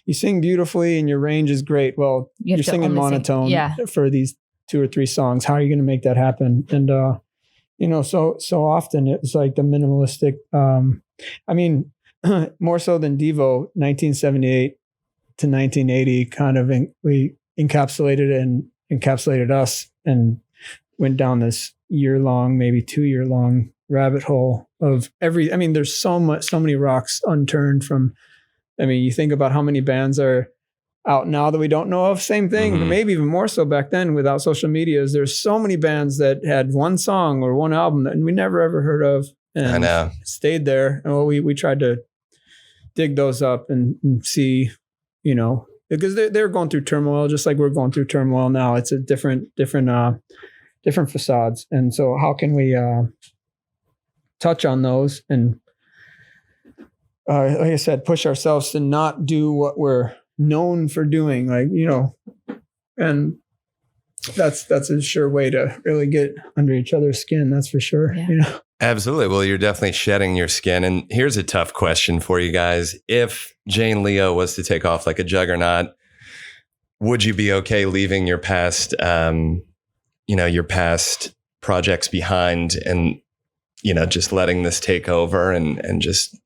Speaker 2: You sing beautifully and your range is great. Well, you're singing monotone for these 2 or 3 songs. How are you going to make that happen? And, so often it's like the minimalistic, more so than Devo, 1978 to 1980 kind of we encapsulated us and went down this year-long, maybe 2-year-long rabbit hole of there's so many rocks unturned from, you think about how many bands are out now that we don't know of, same thing, but maybe even more so back then without social medias. There's so many bands that had one song or one album that we never ever heard of and
Speaker 3: I know.
Speaker 2: Stayed there. And we tried to dig those up and see, because they're going through turmoil just like we're going through turmoil now. It's a different facades. And so how can we touch on those and like I said, push ourselves to not do what we're known for doing, and that's a sure way to really get under each other's skin. That's for sure.
Speaker 4: Yeah.
Speaker 3: Absolutely. Well, you're definitely shedding your skin. And here's a tough question for you guys. If Jane Leo was to take off like a juggernaut, would you be okay leaving your past, your past projects behind and, just letting this take over and just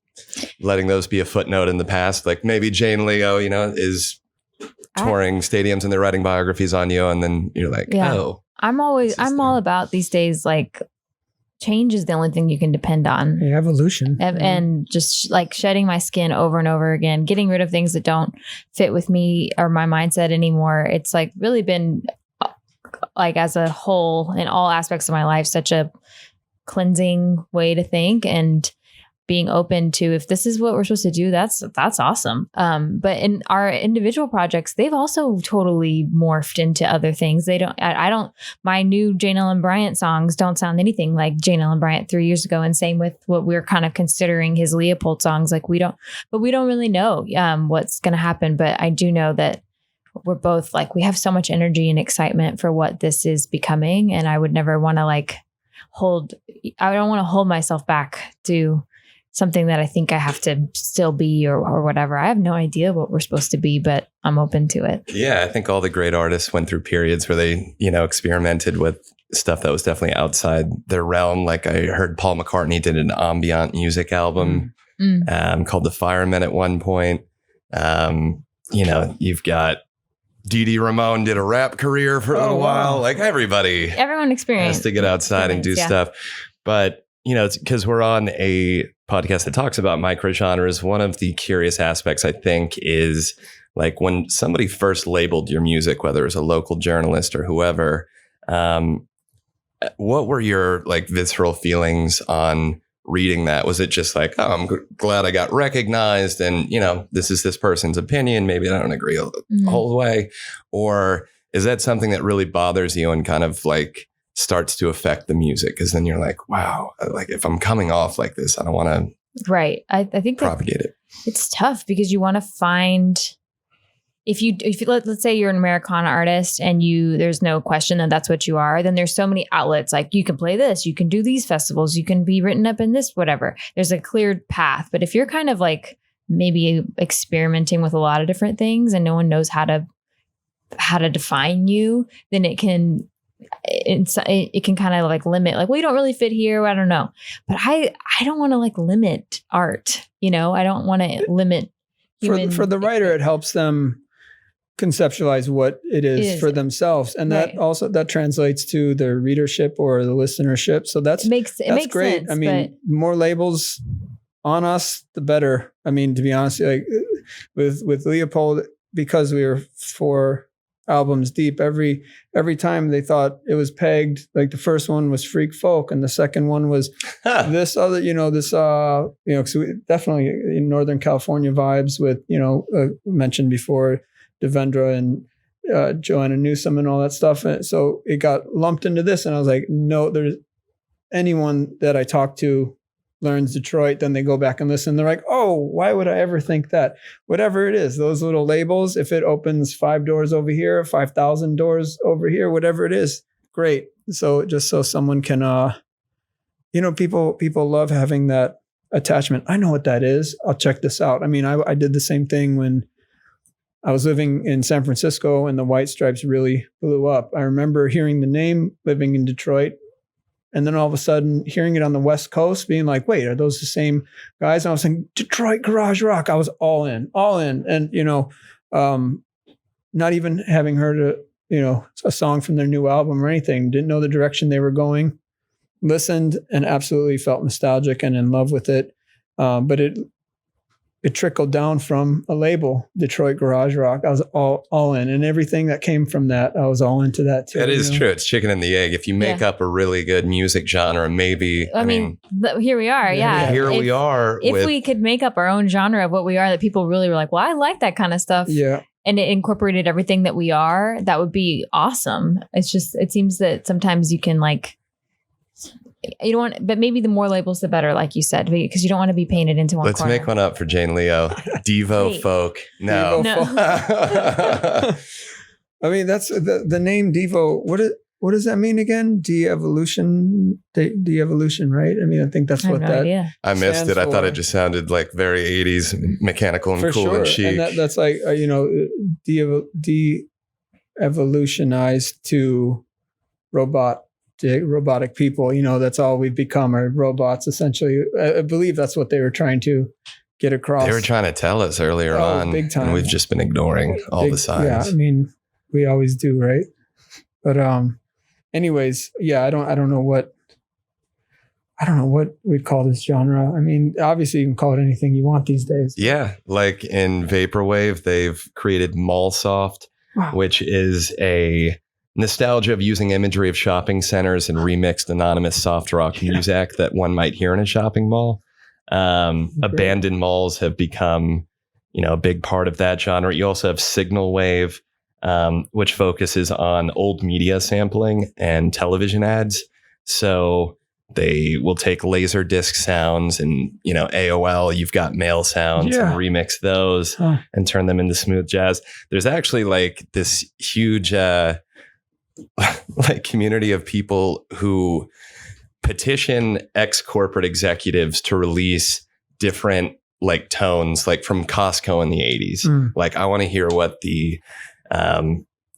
Speaker 3: letting those be a footnote in the past? Like maybe Jane Leo, is touring stadiums and they're writing biographies on you. And then you're like, oh.
Speaker 4: I'm all about these days, like change is the only thing you can depend on.
Speaker 2: Evolution.
Speaker 4: And just like shedding my skin over and over again, getting rid of things that don't fit with me or my mindset anymore. It's like really been like as a whole in all aspects of my life, such a cleansing way to think. And being open to, if this is what we're supposed to do, that's awesome. But in our individual projects, they've also totally morphed into other things. My new Jane Ellen Bryant songs don't sound anything like Jane Ellen Bryant 3 years ago. And same with what we're kind of considering his Leopold songs. Like we don't really know what's going to happen. But I do know that we're both like, we have so much energy and excitement for what this is becoming. And I would never want to I don't want to hold myself back to something that I think I have to still be or whatever. I have no idea what we're supposed to be, but I'm open to it.
Speaker 3: Yeah, I think all the great artists went through periods where they, experimented with stuff that was definitely outside their realm. Like I heard Paul McCartney did an ambient music album called The Firemen at one point. You've got Dee Dee Ramone did a rap career for a little while. Like everyone
Speaker 4: experienced
Speaker 3: has to get outside and do stuff. But, it's because we're on a podcast that talks about microgenres. One of the curious aspects, I think, is like when somebody first labeled your music, whether it was a local journalist or whoever, what were your visceral feelings on reading that? Was it just like, oh, I'm glad I got recognized and, this is this person's opinion. Maybe I don't agree the whole way. Or is that something that really bothers you and kind of starts to affect the music? Because then you're like, wow, if I'm coming off like this, I don't want to
Speaker 4: I think
Speaker 3: propagate it.
Speaker 4: It's tough because you want to find, if you let's say you're an Americana artist and there's no question that that's what you are, then there's so many outlets. Like you can play this, you can do these festivals, you can be written up in this, whatever. There's a cleared path. But if you're kind of maybe experimenting with a lot of different things and no one knows how to define you, then it can kind of limit, well, you don't really fit here. I don't know. But I don't want to limit art. I don't want to limit human.
Speaker 2: For the writer, it helps them conceptualize what it is for themselves. And that also, that translates to their readership or the listenership. So that's
Speaker 4: makes
Speaker 2: great.
Speaker 4: Sense,
Speaker 2: I mean, more labels on us, the better. I mean, to be honest, with Leopold, because we were 4 albums deep, every time they thought it was pegged, the first one was freak folk and the second one was this other, because we definitely in Northern California vibes with, mentioned before, Devendra and Joanna Newsom and all that stuff. And so it got lumped into this and I was like, no, there's anyone that I talk to learns Detroit, then they go back and listen. They're like, oh, why would I ever think that? Whatever it is, those little labels, if it opens 5 doors over here, 5,000 doors over here, whatever it is, great. So just so someone can, people love having that attachment. I know what that is. I'll check this out. I mean, I did the same thing when I was living in San Francisco and the White Stripes really blew up. I remember hearing the name living in Detroit. And then all of a sudden hearing it on the West Coast, being like, wait, are those the same guys? And I was saying, Detroit garage rock. I was all in. And, not even having heard a song from their new album or anything, didn't know the direction they were going, listened and absolutely felt nostalgic and in love with it. But it trickled down from a label, Detroit garage rock. I was all in, and everything that came from that, I was all into that too.
Speaker 3: That is true. It's chicken and the egg. If you make up a really good music genre, maybe. I mean,
Speaker 4: here we are. Yeah.
Speaker 3: Here we are.
Speaker 4: If we could make up our own genre of what we are, that people really were like, well, I like that kind of stuff.
Speaker 2: Yeah.
Speaker 4: And it incorporated everything that we are, that would be awesome. It's just, it seems that sometimes you can you don't want, but maybe the more labels, the better, like you said, because you don't want to be painted into one
Speaker 3: Let's
Speaker 4: corner.
Speaker 3: make one up for Jane Leo. Devo folk. No.
Speaker 2: I mean, that's the name Devo. What does that mean again? De-evolution, right? I mean, I think that's what that
Speaker 4: idea.
Speaker 3: I missed it. I thought it just sounded very 80s mechanical and cool and chic.
Speaker 2: And that's de-evolutionized to robotic people, that's all we've become, are robots essentially. I believe that's what they were trying to get across.
Speaker 3: They were trying to tell us earlier on,
Speaker 2: big time.
Speaker 3: And we've just been ignoring all the signs.
Speaker 2: Yeah, I mean, we always do, right? But anyways, yeah, I don't know what we'd call this genre. I mean, obviously you can call it anything you want these days.
Speaker 3: Yeah, like in Vaporwave, they've created Mallsoft, which is a nostalgia of using imagery of shopping centers and remixed anonymous soft rock music that one might hear in a shopping mall. Abandoned malls have become, a big part of that genre. You also have signal wave, which focuses on old media sampling and television ads. So they will take laser disc sounds and, AOL, you've got mail sounds and remix those and turn them into smooth jazz. There's actually like this huge like community of people who petition ex-corporate executives to release different like tones, like from Costco in the 80s. Like I want to hear what the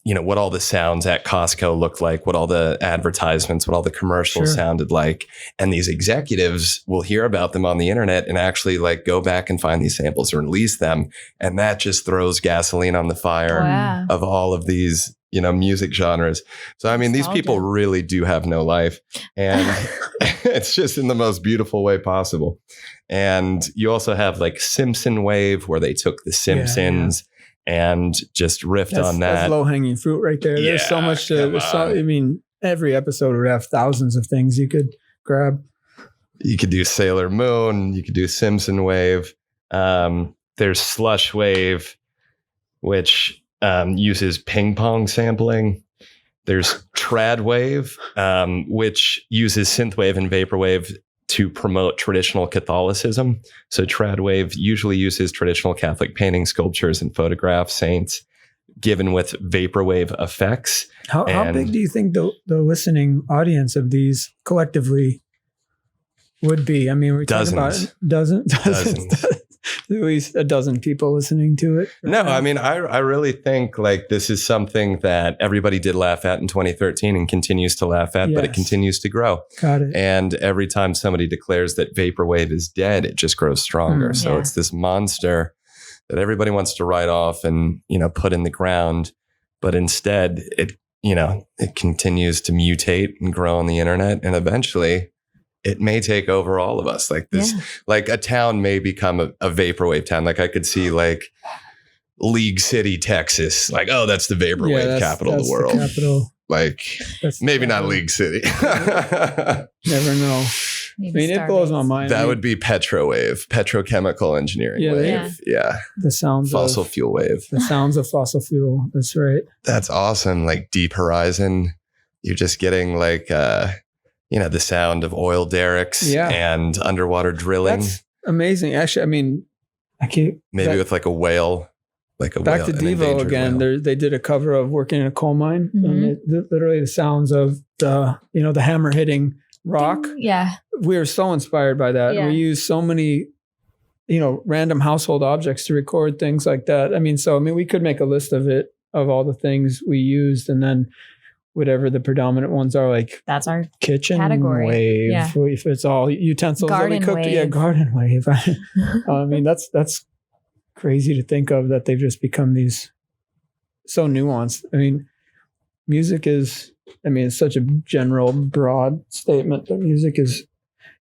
Speaker 3: what all the sounds at Costco looked like, what all the advertisements, what all the commercials sounded like. And these executives will hear about them on the internet and actually like go back and find these samples and release them. And that just throws gasoline on the fire of all of these, music genres. So, I mean, these people really do have no life, and it's just in the most beautiful way possible. And you also have like Simpson Wave, where they took the Simpsons and just riffed on that.
Speaker 2: That's low hanging fruit right there. There's so much every episode would have thousands of things you could grab.
Speaker 3: You could do Sailor Moon. You could do Simpson Wave. There's Slush Wave, which uses ping pong sampling. There's Trad Wave, which uses synthwave and vaporwave to promote traditional Catholicism. So Trad Wave usually uses traditional Catholic paintings, sculptures, and photographs, saints, given with vaporwave effects.
Speaker 2: How big do you think the listening audience of these collectively would be? I mean, we're talking about dozens. At least a dozen people listening to it.
Speaker 3: No, I mean, I really think like this is something that everybody did laugh at in 2013 and continues to laugh at, but it continues to grow.
Speaker 2: Got it.
Speaker 3: And every time somebody declares that vaporwave is dead, it just grows stronger. So it's this monster that everybody wants to write off and, put in the ground. But instead, it continues to mutate and grow on the internet. And eventually, it may take over all of us. Like this, like a town may become a vaporwave town. Like I could see like League City, Texas. Like, oh, that's the vaporwave capital of the world.
Speaker 2: Capital.
Speaker 3: Like maybe not League City.
Speaker 2: Never know. Maybe it blows my mind.
Speaker 3: That would be Petrowave, petrochemical engineering wave. Yeah.
Speaker 2: The sounds
Speaker 3: fossil fuel wave.
Speaker 2: The sounds of fossil fuel. That's right.
Speaker 3: That's awesome. Like Deep Horizon. You're just getting like the sound of oil derricks and underwater drilling.
Speaker 2: That's amazing. Actually, I mean,
Speaker 3: with like a whale,
Speaker 2: back to Devo again. They did a cover of Working in a Coal Mine, and literally the sounds of the hammer hitting rock.
Speaker 4: Yeah,
Speaker 2: we were so inspired by that.
Speaker 4: Yeah.
Speaker 2: We use so many, random household objects to record things like that. I mean, we could make a list of all the things we used, and then whatever the predominant ones are, like
Speaker 4: that's our
Speaker 2: kitchen
Speaker 4: category.
Speaker 2: Wave.
Speaker 4: Yeah.
Speaker 2: If it's all utensils
Speaker 4: garden
Speaker 2: that we cooked,
Speaker 4: wave.
Speaker 2: Garden wave. I mean, that's crazy to think of that they've just become these so nuanced. I mean, music is. I mean, it's such a general, broad statement, but music is.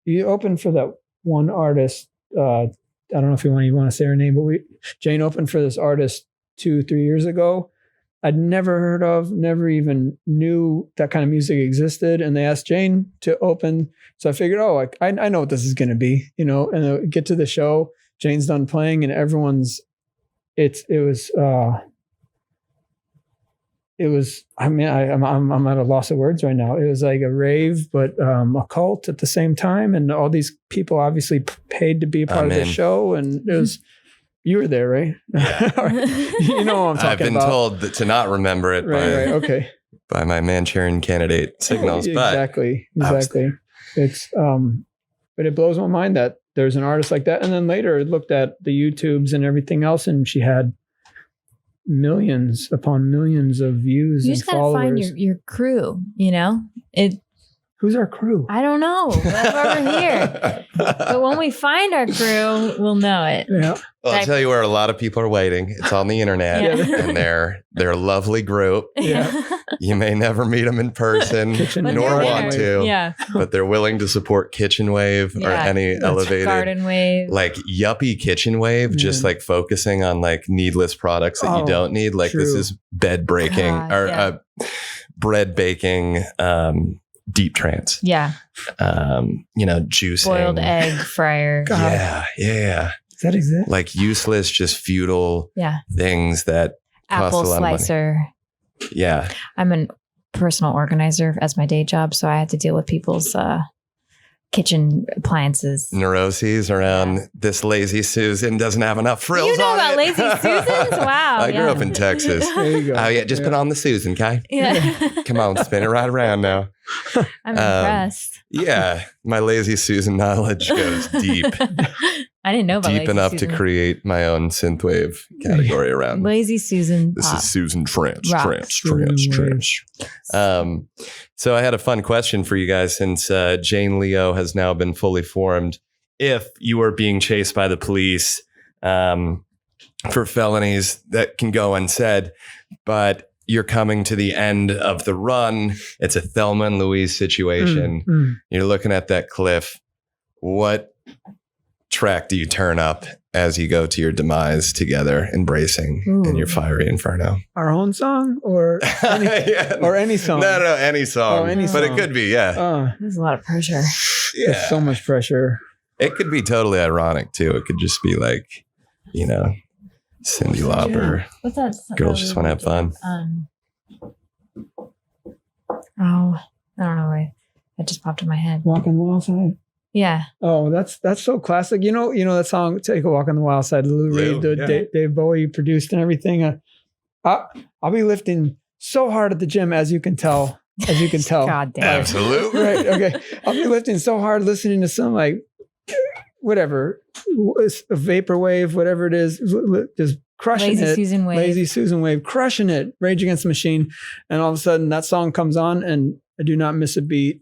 Speaker 2: You opened for that one artist. I don't know if you want to say her name, but Jane opened for this artist 2-3 years ago. I'd never heard of, never even knew that kind of music existed. And they asked Jane to open. So I figured, I know what this is going to be, and I get to the show, Jane's done playing and everyone's, I'm at a loss of words right now. It was like a rave, but a cult at the same time. And all these people obviously paid to be a part of the show. And it was, you were there, right?
Speaker 3: Yeah.
Speaker 2: You know what I'm talking about.
Speaker 3: I've been told to not remember it by my Manchurian candidate signals.
Speaker 2: Exactly. It's, but it blows my mind that there's an artist like that. And then later I looked at the YouTubes and everything else, and she had millions upon millions of views and followers. You just gotta
Speaker 4: find your crew,
Speaker 2: Who's our crew?
Speaker 4: I don't know. That's why we're here. But when we find our crew, we'll know it.
Speaker 2: Yeah.
Speaker 3: Well, I'll tell you where a lot of people are waiting. It's on the internet, and they're a lovely group.
Speaker 2: Yeah.
Speaker 3: You may never meet them in person, nor want to.
Speaker 4: Yeah.
Speaker 3: But they're willing to support Kitchenwave or any elevated
Speaker 4: garden wave,
Speaker 3: like yuppie Kitchenwave, just like focusing on like needless products that you don't need. Like this is bed breaking or bread baking. deep trance.
Speaker 4: Yeah.
Speaker 3: Juicing.
Speaker 4: Boiled egg fryer.
Speaker 3: Yeah.
Speaker 2: Does that exist?
Speaker 3: Like useless, just futile things that cost
Speaker 4: Apple
Speaker 3: a lot
Speaker 4: slicer.
Speaker 3: of money. Yeah.
Speaker 4: I'm a personal organizer as my day job, so I had to deal with people's kitchen appliances.
Speaker 3: Neuroses around this lazy Susan doesn't have enough frills.
Speaker 4: You know
Speaker 3: on
Speaker 4: about
Speaker 3: it.
Speaker 4: lazy Susans? Wow.
Speaker 3: I grew up in Texas.
Speaker 2: There you go.
Speaker 3: Oh yeah, just put on the Susan, okay?
Speaker 4: Yeah.
Speaker 3: Come on, spin it right around now.
Speaker 4: I'm impressed.
Speaker 3: Yeah, my lazy Susan knowledge goes deep,
Speaker 4: I didn't know about
Speaker 3: deep
Speaker 4: Lazy
Speaker 3: enough
Speaker 4: Susan.
Speaker 3: to create my own synthwave category around.
Speaker 4: Lazy Susan.
Speaker 3: This
Speaker 4: pop.
Speaker 3: is Susan Trance,
Speaker 4: Rock.
Speaker 3: trance. So I had a fun question for you guys since Jane Leo has now been fully formed. If you were being chased by the police for felonies that can go unsaid, but you're coming to the end of the run, it's a Thelma and Louise situation. You're looking at that cliff. What track do you turn up as you go to your demise together, embracing in your fiery inferno?
Speaker 2: Our own song or any song?
Speaker 3: No, any song.
Speaker 2: Oh, any
Speaker 3: But it
Speaker 2: song.
Speaker 3: could be, yeah.
Speaker 4: There's a lot of pressure.
Speaker 2: There's so much pressure.
Speaker 3: It could be totally ironic too. It could just be like, Cyndi Lauper.
Speaker 4: What's that?
Speaker 3: Girls just want to have fun.
Speaker 4: I don't know. It just popped in my head.
Speaker 2: Walk on the Wild Side.
Speaker 4: Yeah.
Speaker 2: Oh, that's so classic. You know that song, Take a Walk on the Wild Side, Lou Reed, Dave Bowie produced and everything. I'll be lifting so hard at the gym, as you can tell.
Speaker 4: God damn.
Speaker 3: Absolutely.
Speaker 2: Right. Okay. I'll be lifting so hard listening to some whatever, a Vaporwave, whatever it is, just crushing
Speaker 4: Lazy
Speaker 2: it.
Speaker 4: Susan Wave.
Speaker 2: Lazy Susan Wave, crushing it. Rage Against the Machine. And all of a sudden that song comes on and I do not miss a beat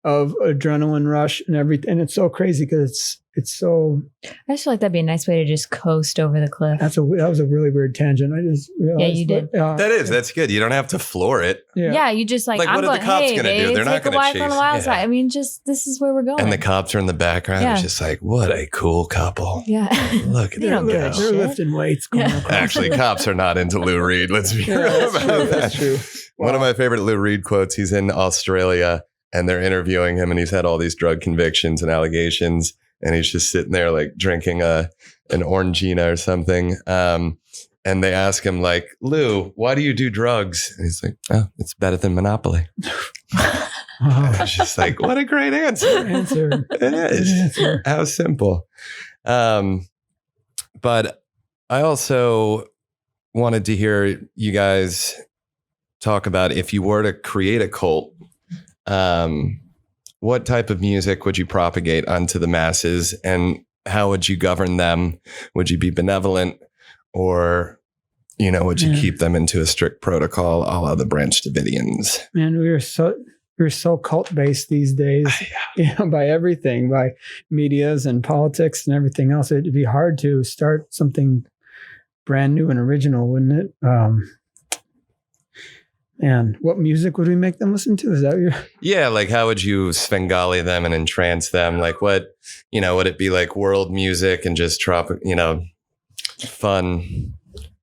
Speaker 2: of adrenaline rush and everything. And it's so crazy because it's so.
Speaker 4: I just feel like that'd be a nice way to just coast over the cliff.
Speaker 2: That was a really weird tangent. I just realized.
Speaker 4: Yeah, you did.
Speaker 3: That's good. You don't have to floor it.
Speaker 4: Yeah, you just
Speaker 3: Like,
Speaker 4: I'm
Speaker 3: what are
Speaker 4: going,
Speaker 3: the cops
Speaker 4: hey,
Speaker 3: gonna do?
Speaker 4: babe,
Speaker 3: They're not
Speaker 4: take a
Speaker 3: gonna
Speaker 4: walk
Speaker 3: chase-
Speaker 4: on the wild
Speaker 3: yeah.
Speaker 4: side. I mean, just this is where we're going.
Speaker 3: And the cops are in the background.
Speaker 4: Yeah.
Speaker 3: It's just like, what a cool couple.
Speaker 4: Yeah.
Speaker 3: Look at
Speaker 4: They don't
Speaker 3: them
Speaker 4: give a
Speaker 3: go.
Speaker 2: They're
Speaker 4: shit.
Speaker 2: lifting weights. Going
Speaker 4: Yeah.
Speaker 2: across.
Speaker 3: Actually, cops are not into Lou Reed. Let's be real
Speaker 2: That's
Speaker 3: about
Speaker 2: true.
Speaker 3: that.
Speaker 2: That's true.
Speaker 3: One of my favorite Lou Reed quotes, he's in Australia and they're interviewing him and he's had all these drug convictions and allegations. And he's just sitting there like drinking an Orangina or something. And they ask him like, Lou, why do you do drugs? And he's like, oh, it's better than Monopoly. It's just like, what a great answer.
Speaker 2: Answer.
Speaker 3: It is. How simple. But I also wanted to hear you guys talk about if you were to create a cult, what type of music would you propagate onto the masses and how would you govern them? Would you be benevolent or, would you keep them into a strict protocol a la the Branch Davidians?
Speaker 2: Man, we're so cult based these days, by everything, by medias and politics and everything else. It'd be hard to start something brand new and original, wouldn't it? And what music would we make them listen to? Is that what you're?
Speaker 3: Yeah, like how would you Svengali them and entrance them? Like what, would it be like world music and just fun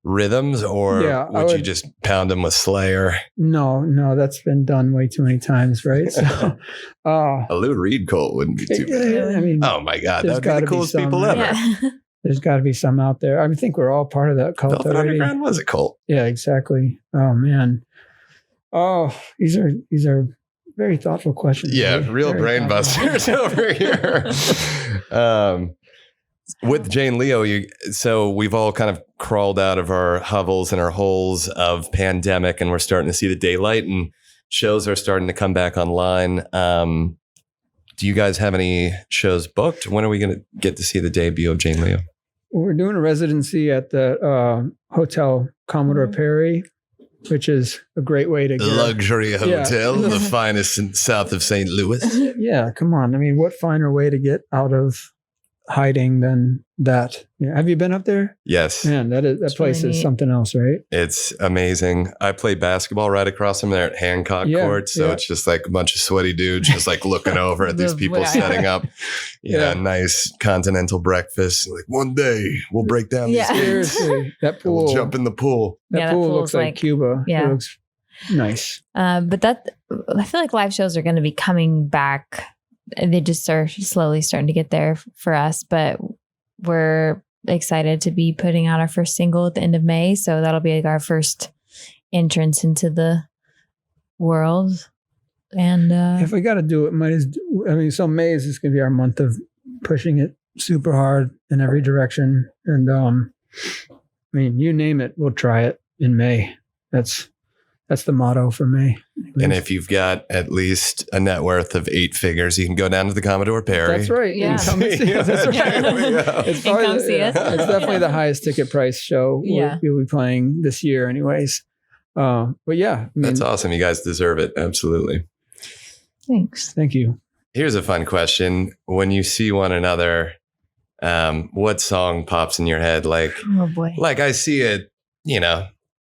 Speaker 3: rhythms, or would you just pound them with Slayer?
Speaker 2: No, that's been done way too many times, right? So,
Speaker 3: a Lou Reed cult wouldn't be too bad.
Speaker 2: I mean,
Speaker 3: oh my God,
Speaker 2: there's
Speaker 3: that would be the coolest people ever.
Speaker 4: Yeah.
Speaker 2: There's got to be some out there. I think we're all part of that cult
Speaker 3: Velvet
Speaker 2: already.
Speaker 3: Underground was a cult.
Speaker 2: Yeah, exactly. Oh man. Oh, these are very thoughtful questions.
Speaker 3: Yeah,
Speaker 2: very,
Speaker 3: real
Speaker 2: very
Speaker 3: brain
Speaker 2: thoughtful.
Speaker 3: busters over here. With Jane Leo, so we've all kind of crawled out of our hovels and our holes of pandemic, and we're starting to see the daylight, and shows are starting to come back online. Do you guys have any shows booked? When are we going to get to see the debut of Jane Leo?
Speaker 2: We're doing a residency at the Hotel Commodore Perry, which is a great way to get
Speaker 3: Luxury hotel, the finest in south of St. Louis.
Speaker 2: Yeah, come on. I mean, what finer way to get out of hiding than that? Yeah. Have you been up there?
Speaker 3: Yes.
Speaker 2: Man, that place
Speaker 4: really
Speaker 2: is
Speaker 4: neat.
Speaker 2: something else, right?
Speaker 3: It's amazing. I play basketball right across from there at Hancock Court. So it's just like a bunch of sweaty dudes just like looking over at these people setting up, nice continental breakfast. Like one day we'll break down these gates.
Speaker 2: Seriously, that
Speaker 3: We'll
Speaker 2: pool.
Speaker 3: jump in the pool.
Speaker 2: That
Speaker 4: Yeah, that
Speaker 2: pool
Speaker 4: pool's
Speaker 2: looks like Cuba.
Speaker 4: Yeah.
Speaker 2: It looks Nice.
Speaker 4: But I feel like live shows are going to be coming back. They just are slowly starting to get there for us, but we're excited to be putting out our first single at the end of May. So that'll be like our first entrance into the world. And
Speaker 2: if we got to do it, so May is just going to be our month of pushing it super hard in every direction. And you name it, we'll try it in May. That's the motto for May.
Speaker 3: And if you've got at least a net worth of 8 figures, you can go down to the Commodore Perry.
Speaker 2: That's right.
Speaker 4: Yeah.
Speaker 2: And come and see us. That's right. It's
Speaker 4: come see us.
Speaker 2: It's definitely the highest ticket price show
Speaker 4: Yeah.
Speaker 2: we'll be playing this year anyways. But yeah.
Speaker 3: That's awesome. You guys deserve it. Absolutely.
Speaker 4: Thanks.
Speaker 2: Thank you.
Speaker 3: Here's a fun question. When you see one another, what song pops in your head? Like I see it,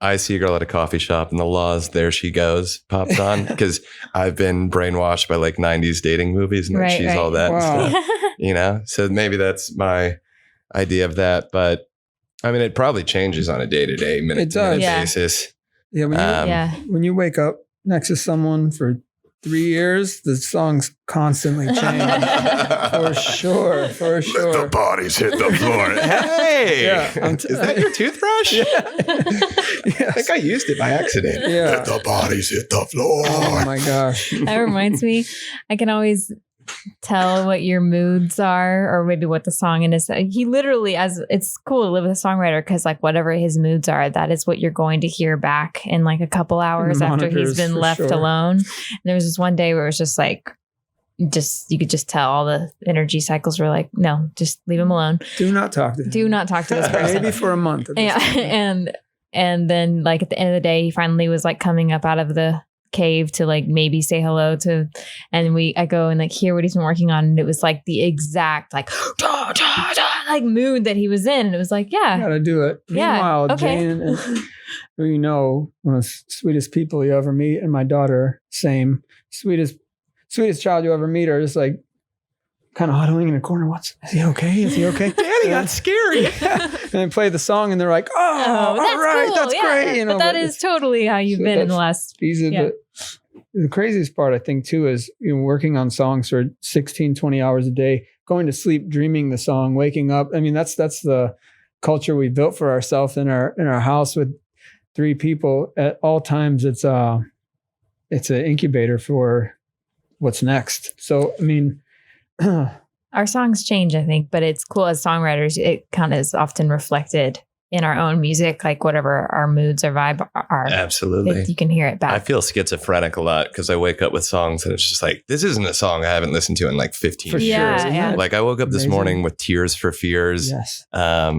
Speaker 3: I see a girl at a coffee shop and the Law's There She Goes pops on because I've been brainwashed by like 90s dating movies and
Speaker 4: Right,
Speaker 3: she's
Speaker 4: right.
Speaker 3: all that
Speaker 2: Wow.
Speaker 3: stuff, so maybe that's my idea of that. But I mean, it probably changes on a day-to-day, minute-to-minute
Speaker 4: Yeah.
Speaker 3: basis.
Speaker 2: Yeah. When you wake up next to someone for 3 years, the songs constantly change. For sure.
Speaker 1: Let the bodies hit the floor.
Speaker 3: Hey,
Speaker 2: Yeah,
Speaker 3: is that your toothbrush? I think I used it by accident.
Speaker 2: Yeah.
Speaker 1: Let the bodies hit the floor.
Speaker 2: Oh my gosh.
Speaker 4: That reminds me, I can always tell what your moods are or maybe what the song is. He literally, it's cool to live with a songwriter because like whatever his moods are, that is what you're going to hear back in like a couple hours after he's
Speaker 2: monitors,
Speaker 4: been
Speaker 2: for
Speaker 4: left
Speaker 2: sure.
Speaker 4: alone. And there was this one day where it was just like, you could just tell all the energy cycles were like, no, just leave him alone.
Speaker 2: Do not talk to him.
Speaker 4: Do not talk to this person.
Speaker 2: Maybe for a month. At this
Speaker 4: Yeah.
Speaker 2: point.
Speaker 4: And then like at the end of the day, he finally was like coming up out of the cave to like maybe say hello to, and I go and like hear what he's been working on, and it was like the exact like like mood that he was in, and it was like
Speaker 2: Gotta do it.
Speaker 4: Yeah,
Speaker 2: Meanwhile,
Speaker 4: okay.
Speaker 2: Jane, one of the sweetest people you ever meet, and my daughter, same. Sweetest child you ever meet, are just like kind of huddling in a corner. Is he okay? Is he okay? Daddy, that's scary. And they play the song, and they're like, "Oh, all right,
Speaker 4: cool.
Speaker 2: that's great."
Speaker 4: But that is totally how you've been in the last.
Speaker 2: Easy.
Speaker 4: Yeah.
Speaker 2: The craziest part, I think, too, is working on songs for 16, 20 hours a day, going to sleep, dreaming the song, waking up. I mean, that's the culture we built for ourselves in our house with 3 people at all times. It's an incubator for what's next. So, I mean,
Speaker 4: Our songs change, I think, but it's cool as songwriters. It kind of is often reflected in our own music, like whatever our moods or vibe are.
Speaker 3: Absolutely.
Speaker 4: You can hear it back.
Speaker 3: I feel schizophrenic a lot because I wake up with songs and it's just like, this isn't a song I haven't listened to in like 15
Speaker 2: for
Speaker 3: years.
Speaker 2: sure.
Speaker 4: Yeah,
Speaker 2: isn't
Speaker 4: yeah.
Speaker 2: it?
Speaker 3: Like I woke up this
Speaker 2: Amazing.
Speaker 3: morning with Tears for Fears.
Speaker 2: Yes.
Speaker 3: Da,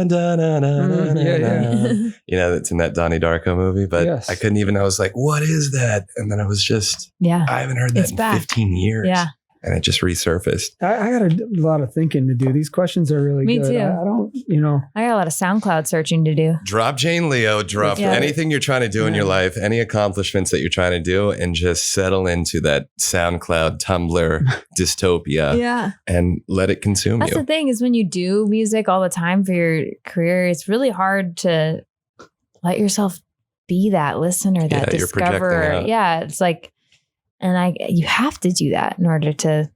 Speaker 3: da, da, da, da,
Speaker 2: Yeah,
Speaker 3: da. That's in that Donnie Darko movie, but
Speaker 2: Yes.
Speaker 3: I couldn't even, I was like, what is that? And then I was just,
Speaker 4: Yeah.
Speaker 3: I haven't heard that
Speaker 4: It's
Speaker 3: in
Speaker 4: back.
Speaker 3: 15 years.
Speaker 4: Yeah.
Speaker 3: And it just resurfaced.
Speaker 2: I got a lot of thinking to do. These questions are really
Speaker 4: Me
Speaker 2: good.
Speaker 4: too.
Speaker 2: I don't,
Speaker 4: I got a lot of SoundCloud searching to do.
Speaker 3: Drop Jane Leo, drop
Speaker 4: Yeah.
Speaker 3: anything you're trying to do in your
Speaker 2: Yeah.
Speaker 3: life, any accomplishments that you're trying to do, and just settle into that SoundCloud, Tumblr dystopia
Speaker 4: Yeah.
Speaker 3: and let it consume
Speaker 4: That's
Speaker 3: you.
Speaker 4: the thing is when you do music all the time for your career, it's really hard to let yourself be that listener, that
Speaker 3: Yeah, you're projecting
Speaker 4: discoverer.
Speaker 3: out.
Speaker 4: Yeah. It's like, and you have to do that in order to,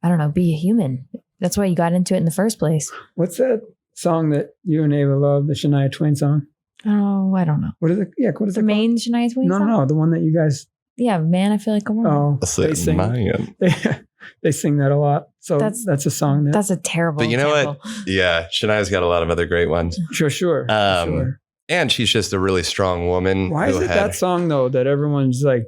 Speaker 4: I don't know, be a human. That's why you got into it in the first place.
Speaker 2: What's that song that you and Ava love, the Shania Twain song?
Speaker 4: Oh, I don't know.
Speaker 2: What is it? Yeah, what is
Speaker 4: The
Speaker 2: it
Speaker 4: main Shania Twain
Speaker 2: called?
Speaker 4: song?
Speaker 2: No, the one that you guys,
Speaker 4: Yeah, Man, I Feel Like a Woman.
Speaker 2: oh,
Speaker 3: That's
Speaker 2: they
Speaker 3: it,
Speaker 2: sing,
Speaker 3: man.
Speaker 2: they sing that a lot. So
Speaker 4: That's-
Speaker 2: that's a song that,
Speaker 4: That's a terrible
Speaker 3: But you know
Speaker 4: example.
Speaker 3: what? Yeah, Shania's got a lot of other great ones.
Speaker 2: sure. Sure.
Speaker 3: And she's just a really strong woman.
Speaker 2: Why is
Speaker 3: who
Speaker 2: it
Speaker 3: had-
Speaker 2: that song though that everyone's like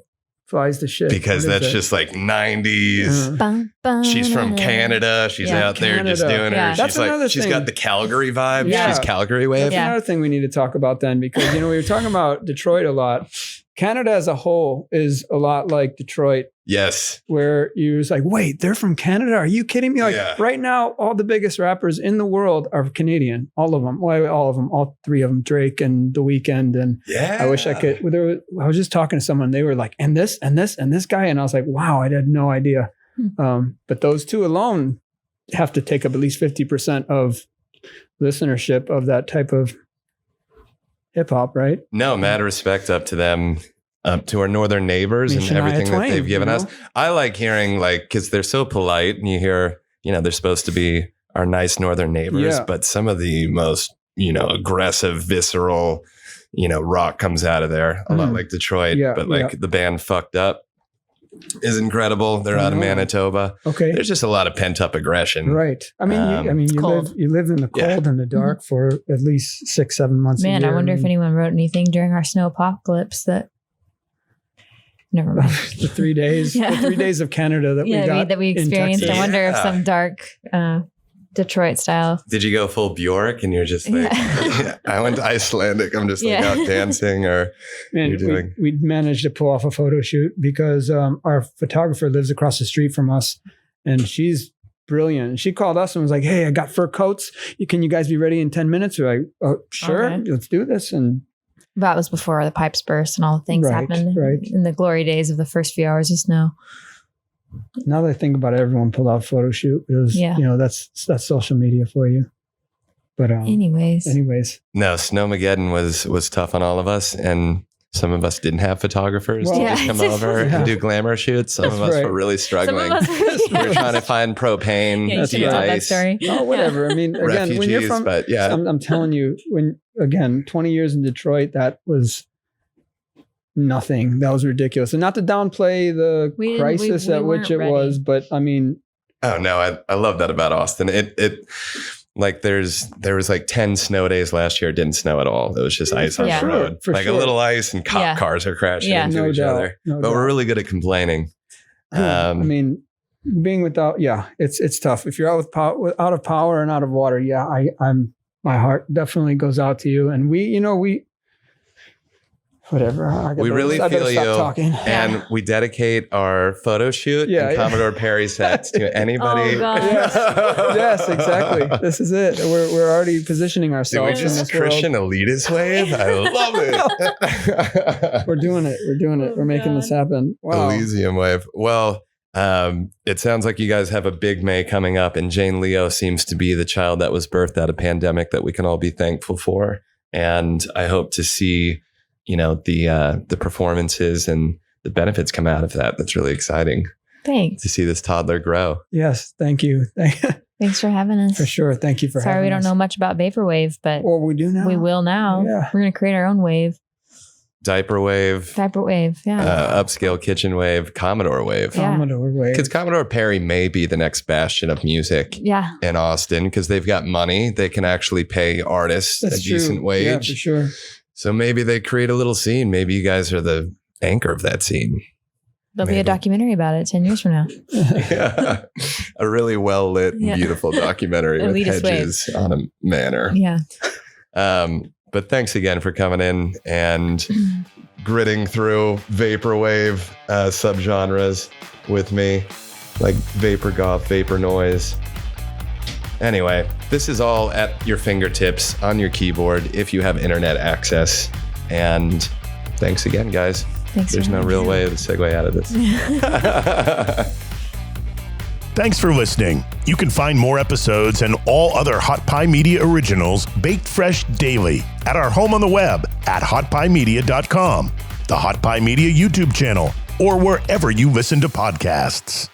Speaker 2: flies to shit?
Speaker 3: Because
Speaker 2: What is
Speaker 3: that's
Speaker 2: it?
Speaker 3: just like 90s.
Speaker 2: Uh,
Speaker 4: Bum,
Speaker 3: She's from
Speaker 4: bum,
Speaker 3: Canada. She's
Speaker 4: Yeah.
Speaker 3: out there just
Speaker 2: Canada.
Speaker 3: doing her.
Speaker 4: Yeah.
Speaker 2: That's
Speaker 3: She's
Speaker 2: another
Speaker 3: she's
Speaker 2: thing.
Speaker 3: got the Calgary vibe.
Speaker 2: Yeah.
Speaker 3: She's Calgary wave.
Speaker 2: That's
Speaker 4: Yeah.
Speaker 2: another thing we need to talk about then, because we were talking about Detroit a lot. Canada as a whole is a lot like Detroit,
Speaker 3: Yes.
Speaker 2: where you're just like, wait, they're from Canada? Are you kidding me? Like
Speaker 3: Yeah.
Speaker 2: right now, all the biggest rappers in the world are Canadian. All of them. Well, all of them. All 3 of them. Drake and The Weeknd. And
Speaker 3: Yeah.
Speaker 2: I wish I could. I was just talking to someone. They were like, and this guy. And I was like, wow, I had no idea. But those 2 alone have to take up at least 50% of listenership of that type of hip hop, right?
Speaker 3: No, mad respect up to them, up to our northern neighbors and
Speaker 2: Shania
Speaker 3: everything
Speaker 2: Twain,
Speaker 3: that they've given
Speaker 2: you
Speaker 3: us.
Speaker 2: know?
Speaker 3: I like hearing because they're so polite and you hear, they're supposed to be our nice northern neighbors,
Speaker 2: Yeah.
Speaker 3: but some of the most, aggressive, visceral, rock comes out of there a lot like Detroit,
Speaker 2: Yeah,
Speaker 3: but
Speaker 2: yeah.
Speaker 3: the band Fucked Up is incredible. They're out of Manitoba.
Speaker 2: Okay.
Speaker 3: There's just a lot of pent up aggression.
Speaker 2: Right. I mean,
Speaker 4: cold.
Speaker 2: you live in the cold and the dark for at least 6-7 months.
Speaker 4: Man,
Speaker 2: a year.
Speaker 4: I wonder if anyone wrote anything during our snow apocalypse that. Never mind.
Speaker 2: the 3 days,
Speaker 4: Yeah.
Speaker 2: the 3 days of Canada that we got
Speaker 4: that we
Speaker 2: in
Speaker 4: experienced.
Speaker 2: Texas.
Speaker 4: I wonder if
Speaker 3: Yeah.
Speaker 4: some dark Detroit style.
Speaker 3: Did you go full Bjork and you're just like, I went to Icelandic. I'm just
Speaker 4: Yeah.
Speaker 3: out dancing or
Speaker 2: Man,
Speaker 3: you're doing.
Speaker 2: we managed to pull off a photo shoot because our photographer lives across the street from us, and she's brilliant. She called us and was like, "Hey, I got fur coats. Can you guys be ready in 10 minutes?" We're like, "Oh, sure,
Speaker 4: Okay.
Speaker 2: let's do this." And
Speaker 4: That was before the pipes burst and all the things
Speaker 2: Right,
Speaker 4: happened
Speaker 2: right.
Speaker 4: in the glory days of the first few hours of snow.
Speaker 2: now that I think about it, everyone pulled off a photo shoot. It was,
Speaker 4: Yeah.
Speaker 2: that's social media for you. But
Speaker 4: Anyways.
Speaker 3: No, Snowmageddon was tough on all of us, and some of us didn't have photographers
Speaker 2: Well,
Speaker 3: to
Speaker 4: Yeah.
Speaker 3: just come over
Speaker 2: Yeah.
Speaker 3: and do glamour shoots. Some of
Speaker 2: That's
Speaker 3: us
Speaker 2: right.
Speaker 3: were really
Speaker 4: Some
Speaker 3: struggling.
Speaker 4: of us
Speaker 3: We were trying to find propane,
Speaker 4: Yeah, you should have told that
Speaker 3: de-ice,
Speaker 4: story.
Speaker 2: Oh, whatever. I mean, again, when you're
Speaker 3: refugees,
Speaker 2: from,
Speaker 3: but yeah.
Speaker 2: I'm telling you, 20 years in Detroit, that was nothing. That was ridiculous. And not to downplay the
Speaker 4: We didn't-
Speaker 2: crisis
Speaker 4: we
Speaker 2: at which it
Speaker 4: weren't
Speaker 2: was, but I mean,
Speaker 3: Oh no, I love that about Austin. It like there was like 10 snow days last year. It didn't snow at all. It was just ice on
Speaker 4: Yeah.
Speaker 3: the road.
Speaker 2: For
Speaker 3: Like
Speaker 2: sure.
Speaker 3: a little ice and cop
Speaker 4: Yeah.
Speaker 3: cars are crashing
Speaker 4: Yeah.
Speaker 3: into
Speaker 2: no
Speaker 3: each
Speaker 2: doubt.
Speaker 3: other.
Speaker 2: No
Speaker 3: But
Speaker 2: doubt.
Speaker 3: we're really good at complaining.
Speaker 2: I mean, being without, it's tough. If you're out of power and out of water, my heart definitely goes out to you. And whatever.
Speaker 3: We really feel you.
Speaker 2: Stop talking.
Speaker 3: And we dedicate our photo shoot and Commodore Perry sets to anybody.
Speaker 4: Oh, God.
Speaker 2: Yes, exactly. This is it. We're already positioning
Speaker 3: Did
Speaker 2: ourselves
Speaker 3: we
Speaker 2: in
Speaker 3: just
Speaker 2: this
Speaker 3: Christian
Speaker 2: world.
Speaker 3: elitist wave? I love it.
Speaker 2: We're doing it.
Speaker 4: Oh,
Speaker 2: We're making this happen. Wow.
Speaker 3: Elysium wave. Well, it sounds like you guys have a big May coming up, and Jane Leo seems to be the child that was birthed out of pandemic that we can all be thankful for. And I hope to see, the performances and the benefits come out of that. That's really exciting
Speaker 4: Thanks.
Speaker 3: to see this toddler grow.
Speaker 2: Yes. Thank you.
Speaker 4: Thanks for having us.
Speaker 2: For sure. Thank you for
Speaker 4: Sorry
Speaker 2: having
Speaker 4: we don't
Speaker 2: us.
Speaker 4: know much about Vaporwave, but
Speaker 2: Well, we do now.
Speaker 4: we will now.
Speaker 2: Yeah.
Speaker 4: We're going to create our own wave.
Speaker 3: Diaper wave,
Speaker 4: Vaporwave. Yeah.
Speaker 3: upscale kitchen wave, Commodore wave.
Speaker 4: Yeah.
Speaker 2: Commodore wave.
Speaker 3: Because Commodore Perry may be the next bastion of music
Speaker 4: Yeah.
Speaker 3: in Austin because they've got money. They can actually pay artists
Speaker 2: That's
Speaker 3: a decent
Speaker 2: true.
Speaker 3: wage.
Speaker 2: Yeah, for sure.
Speaker 3: So maybe they create a little scene. Maybe you guys are the anchor of that scene.
Speaker 4: There'll be
Speaker 3: Maybe.
Speaker 4: a documentary about it 10 years from now.
Speaker 3: Yeah. A really well lit,
Speaker 4: Yeah.
Speaker 3: beautiful documentary with
Speaker 4: Elitist wave.
Speaker 3: hedges on a manor.
Speaker 4: Yeah.
Speaker 3: But thanks again for coming in and gritting through vaporwave subgenres with me, like vapor goth, vapor noise. Anyway, this is all at your fingertips on your keyboard if you have internet access. And thanks again, guys.
Speaker 4: Thanks.
Speaker 3: There's
Speaker 4: for
Speaker 3: no
Speaker 4: having
Speaker 3: real
Speaker 4: us.
Speaker 3: way to segue out of this.
Speaker 5: Thanks for listening. You can find more episodes and all other Hot Pie Media originals baked fresh daily at our home on the web at hotpiemedia.com, the Hot Pie Media YouTube channel, or wherever you listen to podcasts.